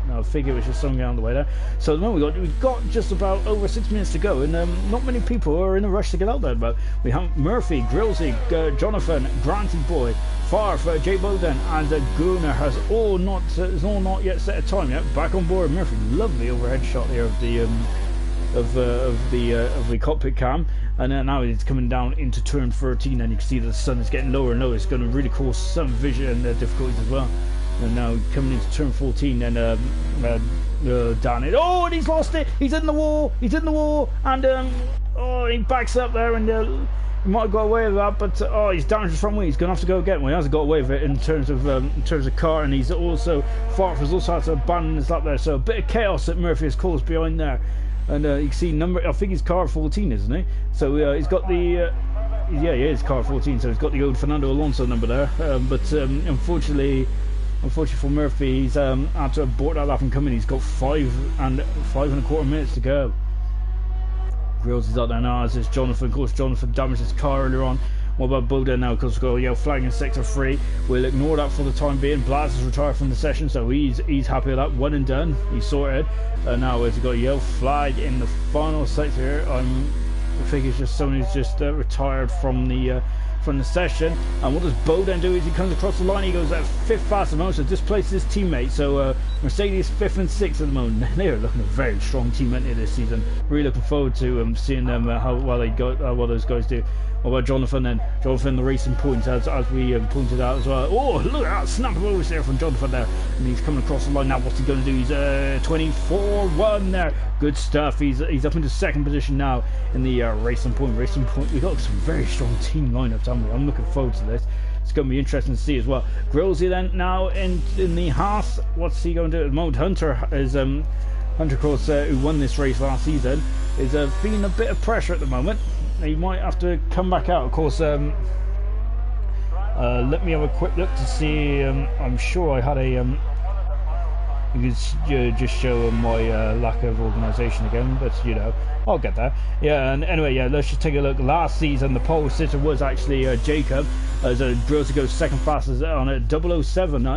No, I think it was just something on the way there. So at the moment we've got just about over 6 minutes to go, and not many people are in a rush to get out there. But we have Murphy, Grillsy, Jonathan, Granty Boy, Farf, Jay Bowden, and Gunnar has all not yet set a time yet. Back on board, Murphy. Lovely overhead shot here of the cockpit cam, and now it's coming down into turn 13, and you can see that the sun is getting lower and lower. It's going to really cause some vision difficulties as well. And now coming into turn 14, and down it. Oh, and he's lost it. He's in the wall, and he backs up there, and he might have got away with that, but he's damaged his front wing. He's going to have to go again. Well, he hasn't got away with it in terms of car, and he's also Farf has also had to abandon his lap there. So a bit of chaos that Murphy has caused behind there. And you can see I think he's car 14, isn't he? So he's got the he is car 14, so he's got the old Fernando Alonso number there. But unfortunately for Murphy, he's had to abort that lap and come in. He's got 5 1/4 minutes to go. Grills is out there now, as is Jonathan. Of course, Jonathan damaged his car earlier on. What about Bowden now? Because we've got a yellow flag in sector 3. We'll ignore that for the time being. Blaz has retired from the session, so he's happy with that. One and done. He's sorted. Now he's got a yellow flag in the final sector here. I think it's just someone who's just retired from the session. And what does Bowden do? Is he comes across the line. He goes at 5th fast at the moment, so displaces his teammate. So Mercedes 5th and 6th at the moment. They're looking a very strong team this season. Really looking forward to seeing them how well those guys do. What about Jonathan then? Jonathan, the racing points, as we pointed out as well. Oh, look at that snap of overs there from Jonathan there. And he's coming across the line now. What's he going to do? He's 24-1 there. Good stuff. He's up into 2nd position now in the racing point. We've got some very strong team lineups, haven't we? I'm looking forward to this. It's going to be interesting to see as well. Grillsy then now in the Haas. What's he going to do at the moment? Hunter is Hunter Cross, who won this race last season, is feeling a bit of pressure at the moment. He might have to come back out. Of course, let me have a quick look to see. I'm sure I had a. You could just show my lack of organisation again, but I'll get there. Yeah, and anyway, let's just take a look. Last season, the pole sitter was actually Jacob, as Grillsy goes 2nd fastest on a 007.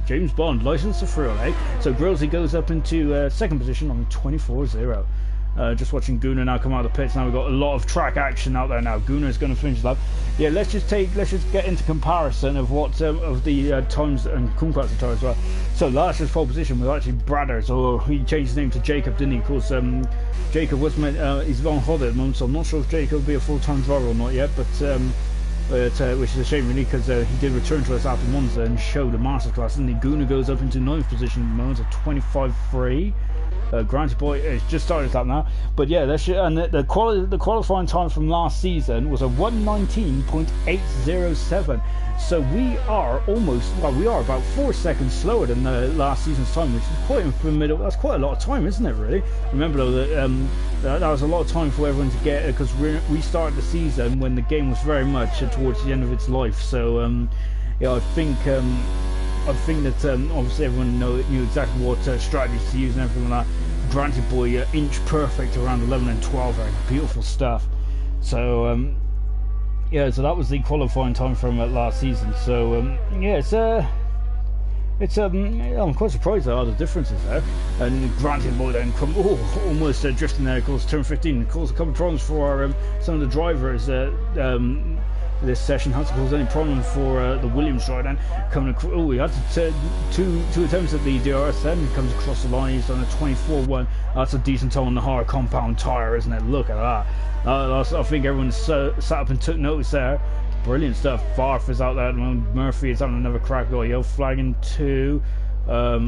James Bond, license to thrill, eh? So Grillsy goes up into 2nd position on 24.0. Just watching Gunnar now come out of the pits. Now we've got a lot of track action out there now. Gunnar is going to finish lap. Yeah, let's just get into comparison of what of the times and Kumquat's time as well. So last year's pole position was actually Bradders, or he changed his name to Jacob, didn't he? Of course, Jacob was meant he's on holiday at the moment, so I'm not sure if Jacob will be a full-time driver or not yet. But which is a shame really, because he did return to us after Monza and showed a masterclass. And Gunnar goes up into 9th position at the moment at 25.3. Granty Boy is just started that now, but yeah, and the qualifying time from last season was a 1:19.807. So we are about 4 seconds slower than the last season's time, which is quite formidable. That's quite a lot of time, isn't it? Really. Remember though that that was a lot of time for everyone to get, because we started the season when the game was very much towards the end of its life. So I think that obviously everyone knew exactly what strategies to use and everything like that. Granted Boy inch perfect around 11 and 12, very beautiful stuff. So so that was the qualifying time from last season. So I'm quite surprised at all the differences there. And Granted Boy then almost drifting there. Of course, turn 15. Of course, a couple of problems for some of the drivers. this session. Hasn't caused any problem for the Williams driver then. Coming across, oh, he had to two attempts at the DRS then. He comes across the line, he's done a 24-1. That's a decent time on the hard compound tyre, isn't it? Look at that. I think everyone sat up and took notice there. Brilliant stuff. Farf is out there at the moment. Murphy is having another crack. Oh, yellow flagging too. I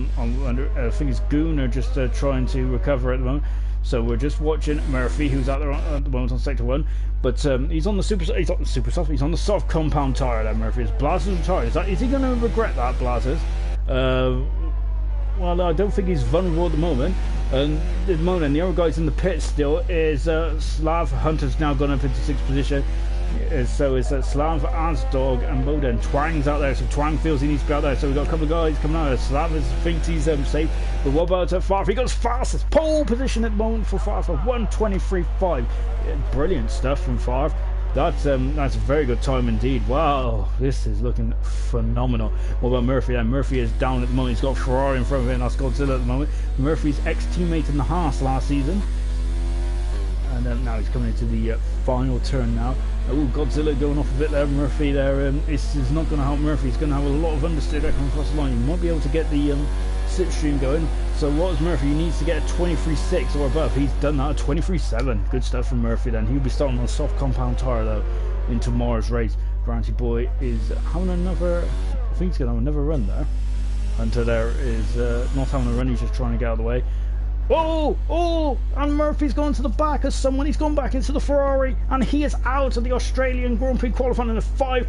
think it's Gooner just trying to recover at the moment. So we're just watching Murphy, who's out there at the moment on sector 1. But he's on the he's on the super soft. He's on the soft compound tyre there, Murphy. Is Blazers retired? Is he going to regret that, Blazers? Well, I don't think he's vulnerable at the moment. And at the moment, the other guys in the pit still is Slav. Hunter's now gone up into 6th position. So it's Slav, Asdog and Boden. Twang's out there, so Twang feels he needs to be out there. So we've got a couple of guys coming out there. Slav thinks he's safe. But what about Farf? He goes fastest. Pole position at the moment for Farf, 1:23.5. Yeah, brilliant stuff from Farf. That's a very good time indeed. Wow, this is looking phenomenal. What about Murphy? Yeah, Murphy is down at the moment. He's got Ferrari in front of him. That's Godzilla at the moment. Murphy's ex-teammate in the Haas last season. And now he's coming into the final turn now. Oh, Godzilla going off a bit there. Murphy there. This is not going to help Murphy. He's going to have a lot of understeer there coming across the line. He might be able to get the slipstream going. So what is Murphy? He needs to get a 23.6 or above. He's done that, a 23.7. Good stuff from Murphy then. He'll be starting on a soft compound tyre though in tomorrow's race. Granty Boy is having another, I think he's going to have another run there. Hunter there is not having a run, he's just trying to get out of the way. Oh, and Murphy's gone to the back of someone. He's gone back into the Ferrari, and he is out of the Australian Grand Prix qualifying, and a 5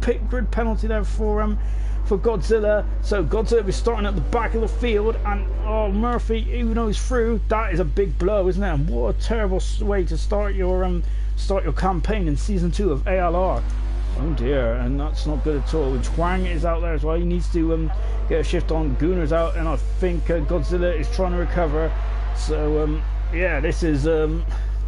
pit grid penalty there for Godzilla. So Godzilla is starting at the back of the field, and Murphy, even though he's through, that is a big blow, isn't it? And what a terrible way to start your campaign in season 2 of ALR. Oh dear, and that's not good at all. Twang is out there as well. He needs to get a shift on. Gooner's out, and I think Godzilla is trying to recover. So yeah, this is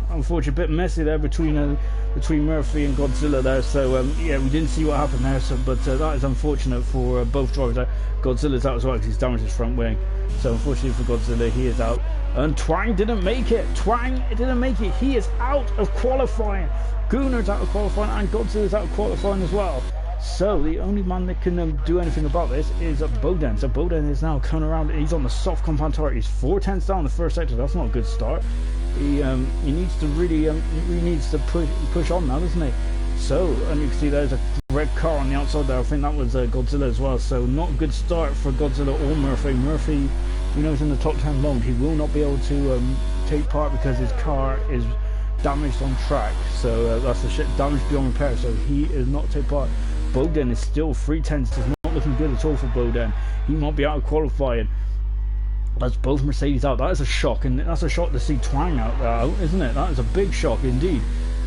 unfortunately a bit messy there between Murphy and Godzilla there. So yeah, we didn't see what happened there. So, but that is unfortunate for both drivers there. Godzilla's out as well because he's damaged his front wing. So unfortunately for Godzilla, he is out. And Twang didn't make it. Twang didn't make it. He is out of qualifying. Gooner's out of qualifying, and Godzilla's out of qualifying as well. So the only man that can do anything about this is Boden. So Boden is now coming around. He's on the soft compound tyre. He's 4 tenths down the first sector. That's not a good start. He needs to really push on now, doesn't he? So, and you can see there's a red car on the outside there. I think that was Godzilla as well. So not a good start for Godzilla or Murphy. Murphy, you know, is in the top 10 mode. He will not be able to take part because his car is damaged on track. So that's the damage beyond repair. So he is not take part. Boden is still 3 tenths. Is not looking good at all for Boden. He might be out of qualifying. That's both Mercedes out. That is a shock, and that's a shock to see Twang out there, isn't it? That is a big shock indeed.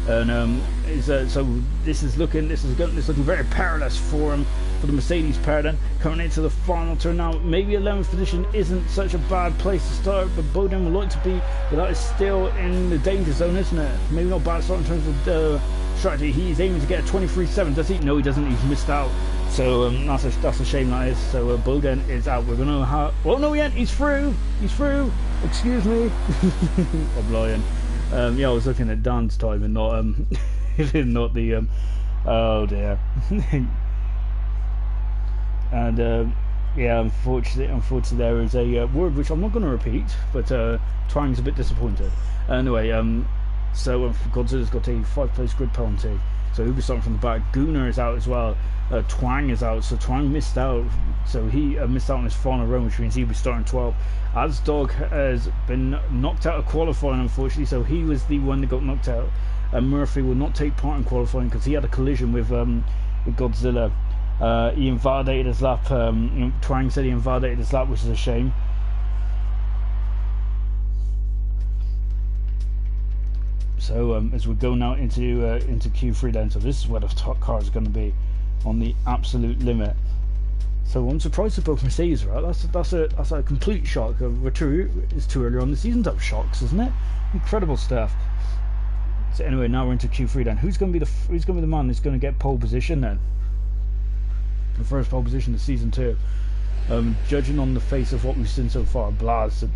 And so this is looking very perilous for the Mercedes pair then, coming into the final turn now. Maybe 11th position isn't such a bad place to start, but Boden would like to be, but that is still in the danger zone, isn't it? Maybe not bad start in terms of strategy. He's aiming to get a 23.7. Does he? No, he doesn't. He's missed out. So that's a shame, that is. So Boden is out. We're gonna have. Oh no, he's through. He's through. Excuse me. I'm lying. Yeah, I was looking at Dan's time and not not the oh dear. And yeah, unfortunately there is a word which I'm not going to repeat, but Twang's a bit disappointed. Anyway, so Godzilla's got a 5-place grid penalty, so he'll be starting from the back. Gooner is out as well. Twang is out, so Twang missed out, so he missed out on his final run, which means he'll be starting 12. Asdog has been knocked out of qualifying, unfortunately, so he was the one that got knocked out. And Murphy will not take part in qualifying because he had a collision with Godzilla. He invalidated his lap. Twang said he invalidated his lap, which is a shame. So as we go now into Q3 then, so this is where the top car is going to be on the absolute limit. So I'm surprised that both Mercedes are out. That's a complete shock. It's too early on the season to have shocks, isn't it? Incredible stuff. So anyway, now we're into Q3 then. Who's going to be the man that's going to get pole position then? The first pole position of season 2. Judging on the face of what we've seen so far, Blaz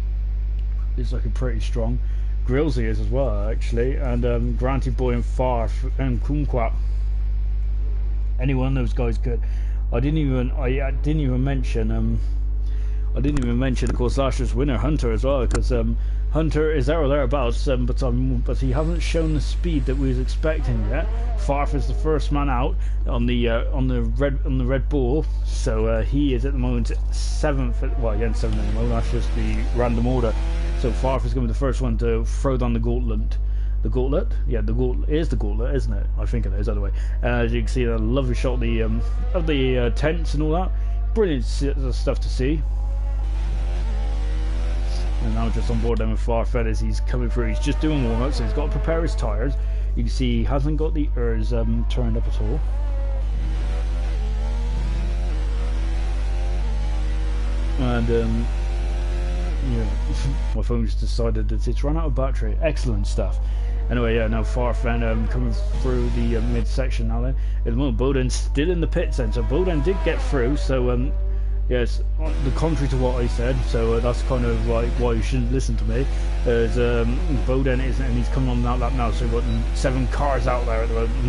is looking pretty strong. Grillsy is as well, actually, and Granty Boy and Farf and Kumquat Any one of those guys could. I didn't even mention of course last year's winner Hunter as well, because Hunter is there or thereabouts, but he hasn't shown the speed that we was expecting yet. Farf is the first man out on the Red Bull, so he is at the moment 7th. Well, again 7th at the moment. That's just the random order. So Farf is going to be the first one to throw down the gauntlet. The gauntlet? Yeah, the gauntlet is the gauntlet, isn't it? I think it is, anyway. As you can see, a lovely shot of the tents and all that. Brilliant stuff to see. And now just on board them with Farfed as he's coming through. He's just doing warm-up, so he's got to prepare his tyres. You can see he hasn't got the ERS turned up at all. And yeah, my phone just decided that it's run out of battery. Excellent stuff. Anyway, yeah, now Farfen coming through the midsection now then. At the moment, Bowden's still in the pits then, so Bowden did get through, so yes, the contrary to what I said, so that's kind of like why you shouldn't listen to me. As Bowden isn't, and he's coming on that lap now, so we've got 7 cars out there at the moment.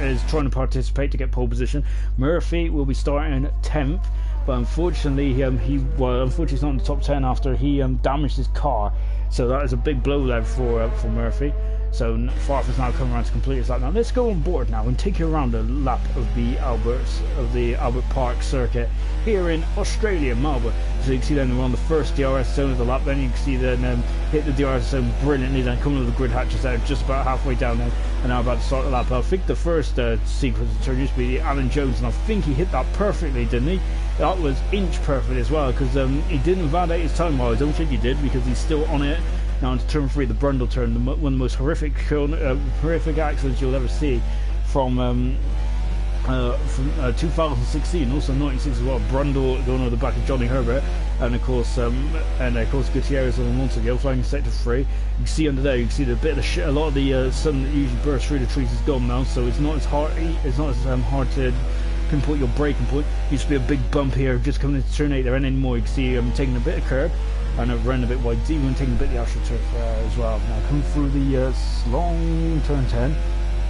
9 is trying to participate to get pole position. Murphy will be starting 10th, but unfortunately, unfortunately he's not in the top 10 after he damaged his car, so that is a big blow there for Murphy. So Farf is now coming around to complete his lap. Now let's go on board now and take you around a lap of the Albert Park circuit here in Australia, Melbourne. So you can see then we're on the first DRS zone of the lap. Then you can see then hit the DRS zone brilliantly. Then coming with the grid hatches there, just about halfway down there, and now about to start the lap. I think the first sequence of turn used to be Alan Jones, and I think he hit that perfectly, didn't he? That was inch perfect as well, because he didn't validate his time. Well, I don't think he did, because he's still on it. Now into turn 3, the Brundle turn, one of the most horrific accidents you'll ever see from 2016, also 96 as well. Brundle going over the back of Johnny Herbert, and of course Gutierrez on Alonso flying in sector 3. You can see under there, you can see the bit of a lot of the sun that usually bursts through the trees is gone now, so it's not as hard hard to pinpoint your braking point. Used to be a big bump here just coming into turn 8 there, and anymore you can see taking a bit of curb. And I've run a bit wide, even taking a bit of the AstroTurf as well. Now coming through the long turn 10,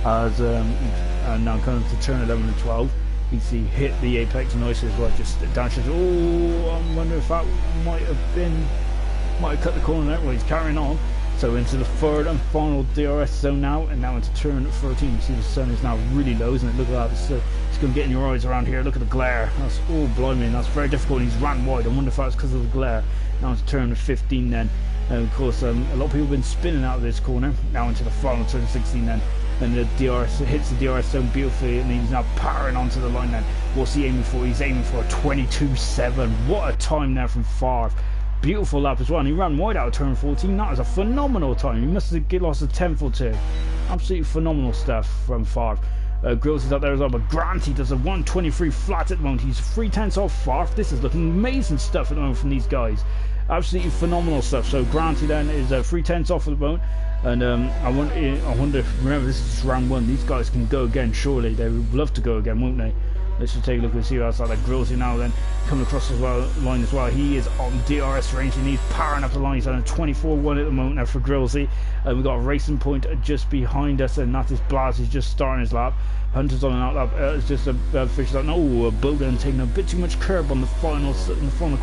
and now coming to turn 11 and 12, you can see hit the apex nicely as well, just dashes. Oh, I wonder if that might have cut the corner there. Well, he's carrying on. So into the third and final DRS zone now, and now into turn 13. You see the sun is now really low, isn't it? Look at that. It's going to get in your eyes around here. Look at the glare. That's all blimey. That's very difficult. He's ran wide. I wonder if that's because of the glare. Now into turn 15 then. And of course, a lot of people have been spinning out of this corner. Now into the final turn 16 then. And the DRS hits the DRS zone beautifully, and he's now powering onto the line then. What's he aiming for? He's aiming for a 22.7. What a time there from Favre. Beautiful lap as well, and he ran wide out of turn 14. That was a phenomenal time. He must have lost a tenth or two. Absolutely phenomenal stuff from Favre. Grills is up there as well, but Grant, he does a 123 flat at the moment. He's 3/10 off Favre. This is looking amazing stuff at the moment from these guys. Absolutely phenomenal stuff. So Granty then is 3/10 off at the moment, and I wonder. Remember, this is just round 1. These guys can go again. Surely they would love to go again, won't they? Let's just take a look and see who else like that. Grillsy now then coming across as well, line as well. He is on DRS range and he's powering up the line. He's on a 24.1 at the moment now for Grillsy. We've got a racing point just behind us, and that is Blaz. He's just starting his lap. Hunter's on an out lap. It's just a fish like, no, Bowden taking a bit too much curb on the final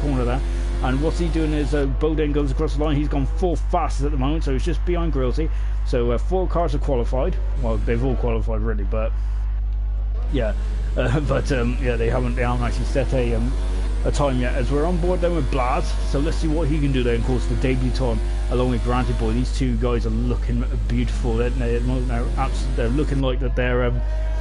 corner there. And what's he doing is Bowden goes across the line. He's gone 4 fastest at the moment, so he's just behind Grillsy. So 4 cars are qualified. Well, they've all qualified really, but yeah. Yeah, they haven't actually set a time yet, as we're on board then with Blaz. So let's see what he can do there. Of course, the debutant along with Granted Boy, these two guys are looking beautiful. They're looking like that they're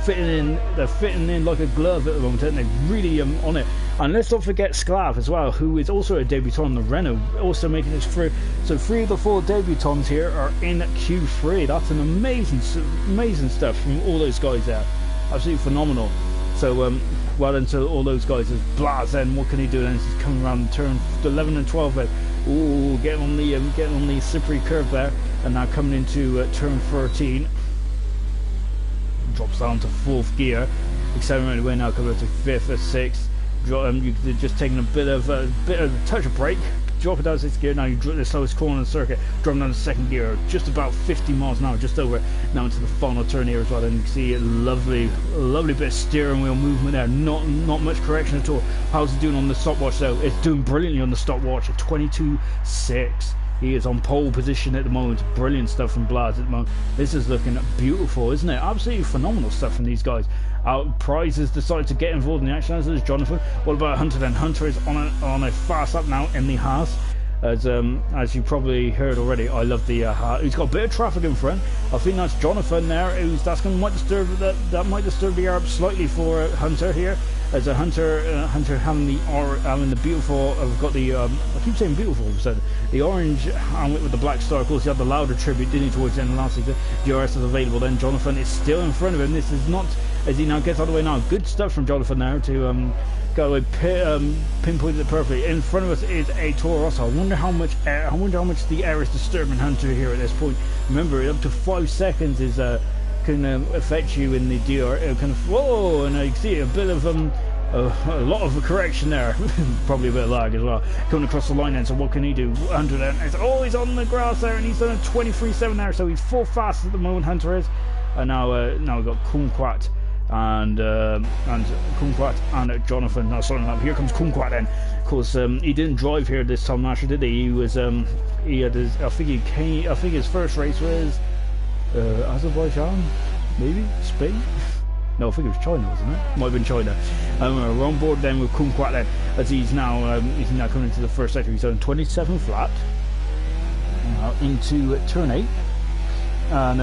fitting in like a glove at the moment, aren't they? Really on it. And let's not forget Sklav as well, who is also a debutant on the Renault, also making this through. So 3 of the 4 debutants here are in Q3. That's an amazing stuff from all those guys there. Absolutely phenomenal. So well done to all those guys. As Blaz then, what can he do then? He's coming around turn 11 and 12 there. Ooh, getting on the slippery curve there, and now coming into turn 13. Drops down to 4th gear, accelerating away now, coming up to 5th or 6th. Just taking a bit of touch of brake, drop it down 6th gear. Now you drop the slowest corner on the circuit, drop down to 2nd gear, just about 50 miles an hour, just over now into the final turn here as well. And you can see a lovely bit of steering wheel movement there. Not much correction at all. How's it doing on the stopwatch though? It's doing brilliantly on the stopwatch at 22.6. He is on pole position at the moment. Brilliant stuff from Blaz at the moment. This is looking beautiful, isn't it? Absolutely phenomenal stuff from these guys. Prize has decided to get involved in the action, as is Jonathan. What about Hunter then? Hunter is on a fast lap now in the Haas. As you probably heard already, I love the he's got a bit of traffic in front. I think that's Jonathan there. Might disturb that might disturb the Arab slightly for Hunter here. As a Hunter having the beautiful. I've got the I keep saying beautiful. So the orange helmet with the black star. Of course, he had the louder tribute, didn't he, towards the end of last season. DRS is available. Then Jonathan is still in front of him. This is not as he now gets out of the way now. Good stuff from Jonathan there to go away, pinpointed it perfectly. In front of us is a Toro Rosso. I wonder how much the air is disturbing Hunter here at this point. Remember, up to 5 seconds is can affect you in the DR. Kind of whoa, and I see a bit of a lot of a correction there. Probably a bit of lag as well coming across the line then. So what can he do? Hunter then is he's on the grass there, and he's done a 23.7 there. So he's full fast at the moment. Hunter is, and now we've got Kumquat and Kumquat and Jonathan. Now starting up. Here comes Kumquat then. Of course, he didn't drive here this time last year, did he? He was he had his. I think his first race was Azerbaijan, maybe Spain. No, I think it was China, wasn't it? Might have been China. We're on board then with Kumquat then, as he's now coming into the first sector. He's on 27 flat. Into turn 8, and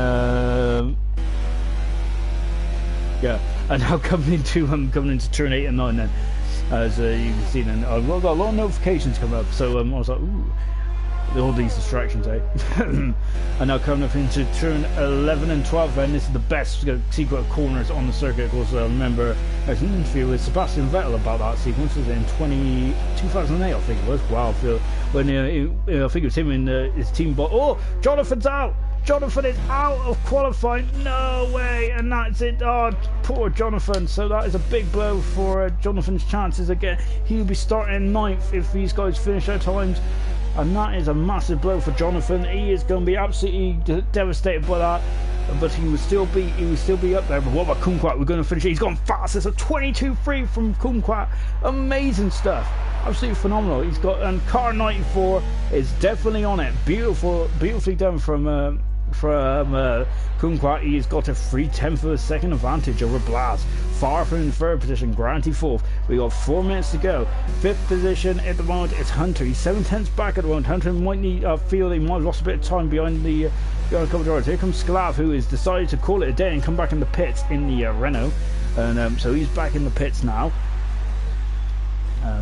and now coming into turn 8 and 9 then, as you can see then. I've got a lot of notifications coming up, so I was like, ooh. All these distractions, eh? And now coming up into turn 11 and 12, and this is the best sequence of corners on the circuit. Of course, I remember there's an interview with Sebastian Vettel about that sequence. It was in 2008, I think it was. Wow, I feel when I think it was him in his team. But oh, Jonathan's out. Jonathan is out of qualifying. No way, and that's it. Oh, poor Jonathan. So that is a big blow for Jonathan's chances again. He'll be starting 9th if these guys finish their times. And that is a massive blow for Jonathan. He is going to be absolutely devastated by that, but he will still be up there. But what about Kumquat? We're going to finish. He's gone fast. It's a 22.3 from Kumquat. Amazing stuff. Absolutely phenomenal. He's got, and car 94 is definitely on it. Beautifully done from Kumquat. He's got a 3/10 of a second advantage over Blaz. Far from in 3rd position, Granty 4th. We got 4 minutes to go. 5th position at the moment is Hunter. He's 7/10 back at the moment. Hunter might need feel he might have lost a bit of time behind the couple of drivers. Here comes Sklav, who has decided to call it a day and come back in the pits in the Renault, and so he's back in the pits now.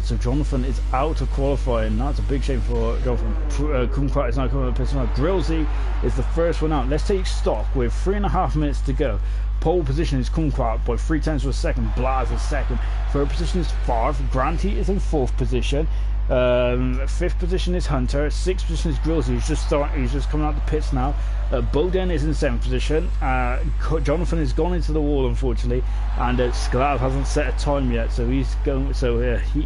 So Jonathan is out of qualifying. That's a big shame for Jonathan. Kumquat is now coming up the pits now. Grillsy is the first one out. Let's take stock with 3.5 minutes to go. Pole position is Kumquat by 3/10 of a second. Blaz is 2nd. 3rd position is Favre. Granty is in 4th position. 5th position is Hunter. 6th position is Grillsy. He's just coming out the pits now. Boden is in 7th position. Jonathan has gone into the wall, unfortunately, and Sklav hasn't set a time yet, so he's going. So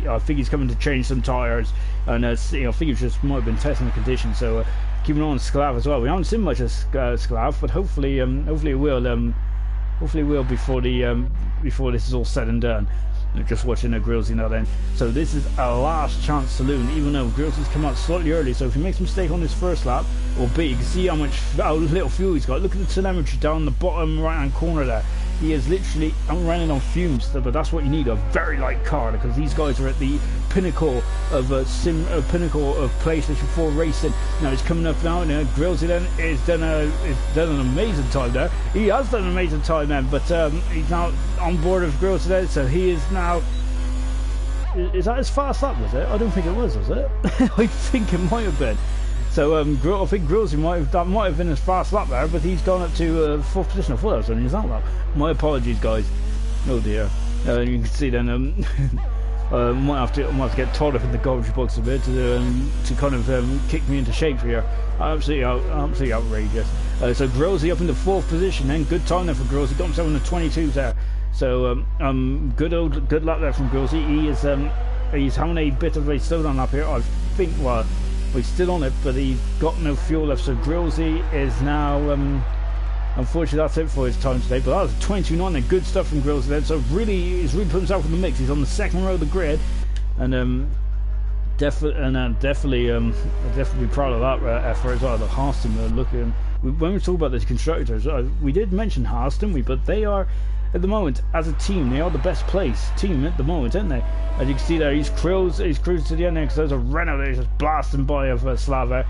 I think he's coming to change some tyres, and I think he just might have been testing the conditions. So keeping on Sklav as well. We haven't seen much of Sklav, but hopefully it will. Hopefully we'll before this is all said and done. Just watching a Grillsy now then. So this is a last chance saloon, even though Grillsy's come out slightly early. So if he makes a mistake on his first lap, or B, you can see how little fuel he's got. Look at the telemetry down the bottom right hand corner there. He is literally running on fumes, but that's what you need, a very light car, because these guys are at the pinnacle of pinnacle of PlayStation 4 racing. Now he's coming up now, and Grillsy then is done an amazing time there. He has done an amazing time then, but he's now on board with Grillsy there, so he is now. Is that his fast lap? Was it? I don't think it was it? I think it might have been. So I think Grillsy might have been his fast lap there, but he's gone up to 4th position. I thought that was only his lap. My apologies, guys. Oh dear. You can see then might have to get Todd up in the commentary box a bit to kind of kick me into shape here. Absolutely outrageous. So Grillsy up in the 4th position, then good time there for Grillsy. Got himself in the 22s there. So good lap there from Grillsy. He's having a bit of a slowdown up here. I think, well, Well, he's still on it, but he's got no fuel left. So Grillsy is now. Unfortunately, that's it for his time today. But that was 22.9 and good stuff from Grillsy then. So he's really put himself in the mix. He's on the second row of the grid, and definitely be proud of that effort as well. The Haaston looking. When we talk about the constructors, we did mention Haas, didn't we? But they are, at the moment, as a team, they are the best placed team at the moment, aren't they? As you can see there, he's cruising to the end there because there's a Renault there just blasting by of Slava.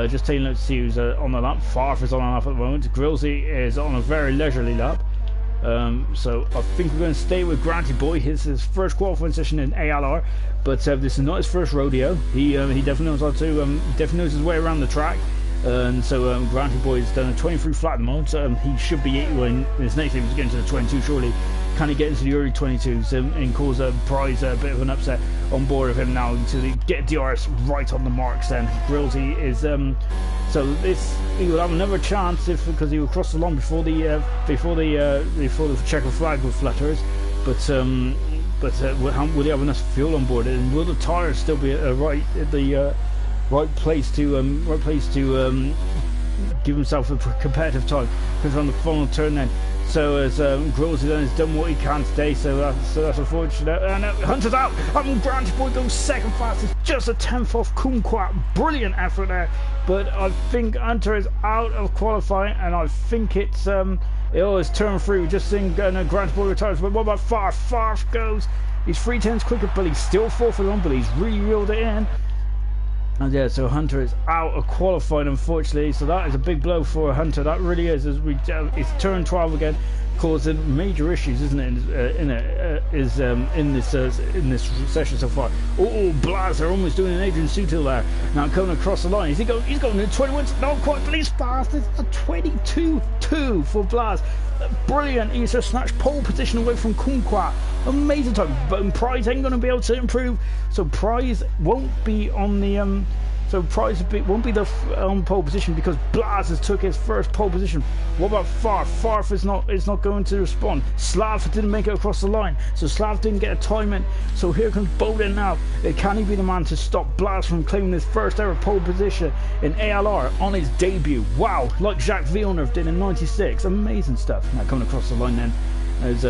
Just taking a look to see who's on the lap. Farf is on a lap at the moment. Grillsy is on a very leisurely lap. So I think we're going to stay with Granty Boy. His first qualifying session in ALR, but this is not his first rodeo. He definitely knows how to definitely knows his way around the track. And so Granty Boy has done a 23 flat at the moment. He should be when his next game is getting to the 22 surely. Can he get into the early 22s and cause Prize a bit of an upset on board of him now to get DRS right on the marks? Then Grillsy is so this he will have another chance because he will cross the line before the checker flag will flutters, but will he have enough fuel on board, and will the tyres still be right place to give himself a competitive time? Because on the final turn then. So as Grillsy then has done what he can today, so that's unfortunate. And Hunter's out. Granty Boy goes second fastest, just a 10th off Kumquat. Brilliant effort there. But I think Hunter is out of qualifying, and I think it's turn 3. We just seen Granty Boy retires. But what about Farf? Farf goes. He's 3/10 quicker, but he's still 4th for long. But he's really reeled it in. And yeah, so Hunter is out of qualifying, unfortunately. So that is a big blow for Hunter. That really is. It's turn 12 again, causing major issues, isn't it? In this session so far. Oh, Blaz, they're almost doing an Adrian Sutil there. Now coming across the line. He's going to 21. Not quite, but he's fast. It's a 22.2 for Blaz. Brilliant. He's just snatched pole position away from Kumquat. Amazing time. But Prize ain't going to be able to improve. So Prize won't be on the won't be the on pole position because Blaz has took his first pole position. What about Farf? Farf is not going to respond. Slav didn't make it across the line, so Slav didn't get a time in. So here comes Bowden now. Can he be the man to stop Blaz from claiming his first ever pole position in ALR on his debut? Wow, like Jacques Villeneuve did in '96. Amazing stuff. Now coming across the line then as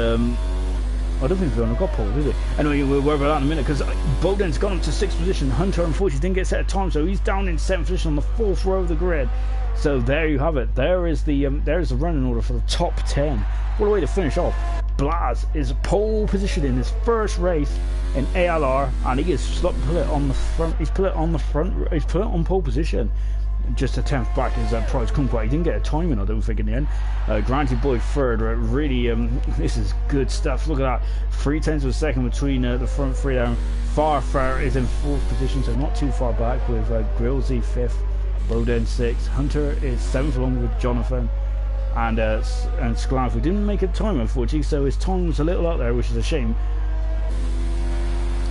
I don't think Villeneuve got pole, did he? Anyway, we'll worry about that in a minute because Bowden's gone up to 6th position. Hunter unfortunately didn't get set a time, so he's down in 7th position on the 4th row of the grid. So there you have it. There's the running order for the top 10. What a way to finish off. Blaz is pole position in his first race in ALR, and he has put it on the front. He's put it on pole position. Just a 10th back is Prize Kumquat. He didn't get a time in, I don't think, in the end. Granty Boy third. Really, this is good stuff. Look at that. 3/10 of a second between the front three there. Far is in 4th position, so not too far back with Grillsy 5th, Bowden 6th. Hunter is 7th along with Jonathan. And Sklav, who didn't make a time, unfortunately, so his time was a little out there, which is a shame.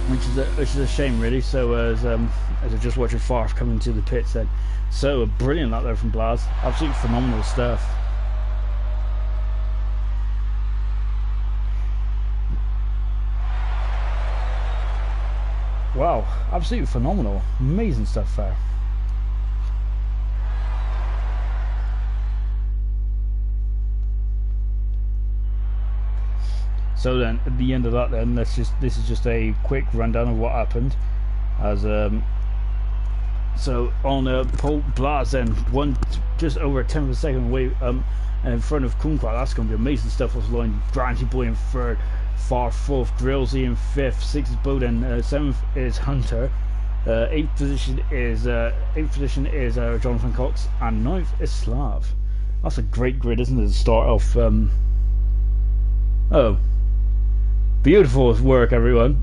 Which is a shame, really. So as I just watching Farf coming to the pits then. So a brilliant lap there from Blaz. Absolutely phenomenal stuff. Wow, absolutely phenomenal. Amazing stuff there. So then at the end of that then this is just a quick rundown of what happened as so on Paul Blaz then just over a 10th of a second away in front of Kumquat. That's going to be amazing stuff off the line. Granty Boy in 3rd, Far 4th, Grillsy in 5th, 6th is Bowden, 7th is Hunter, 8th position is Jonathan Cox, and 9th is Slav. That's a great grid, isn't it, to start off. Oh, beautiful work, everyone.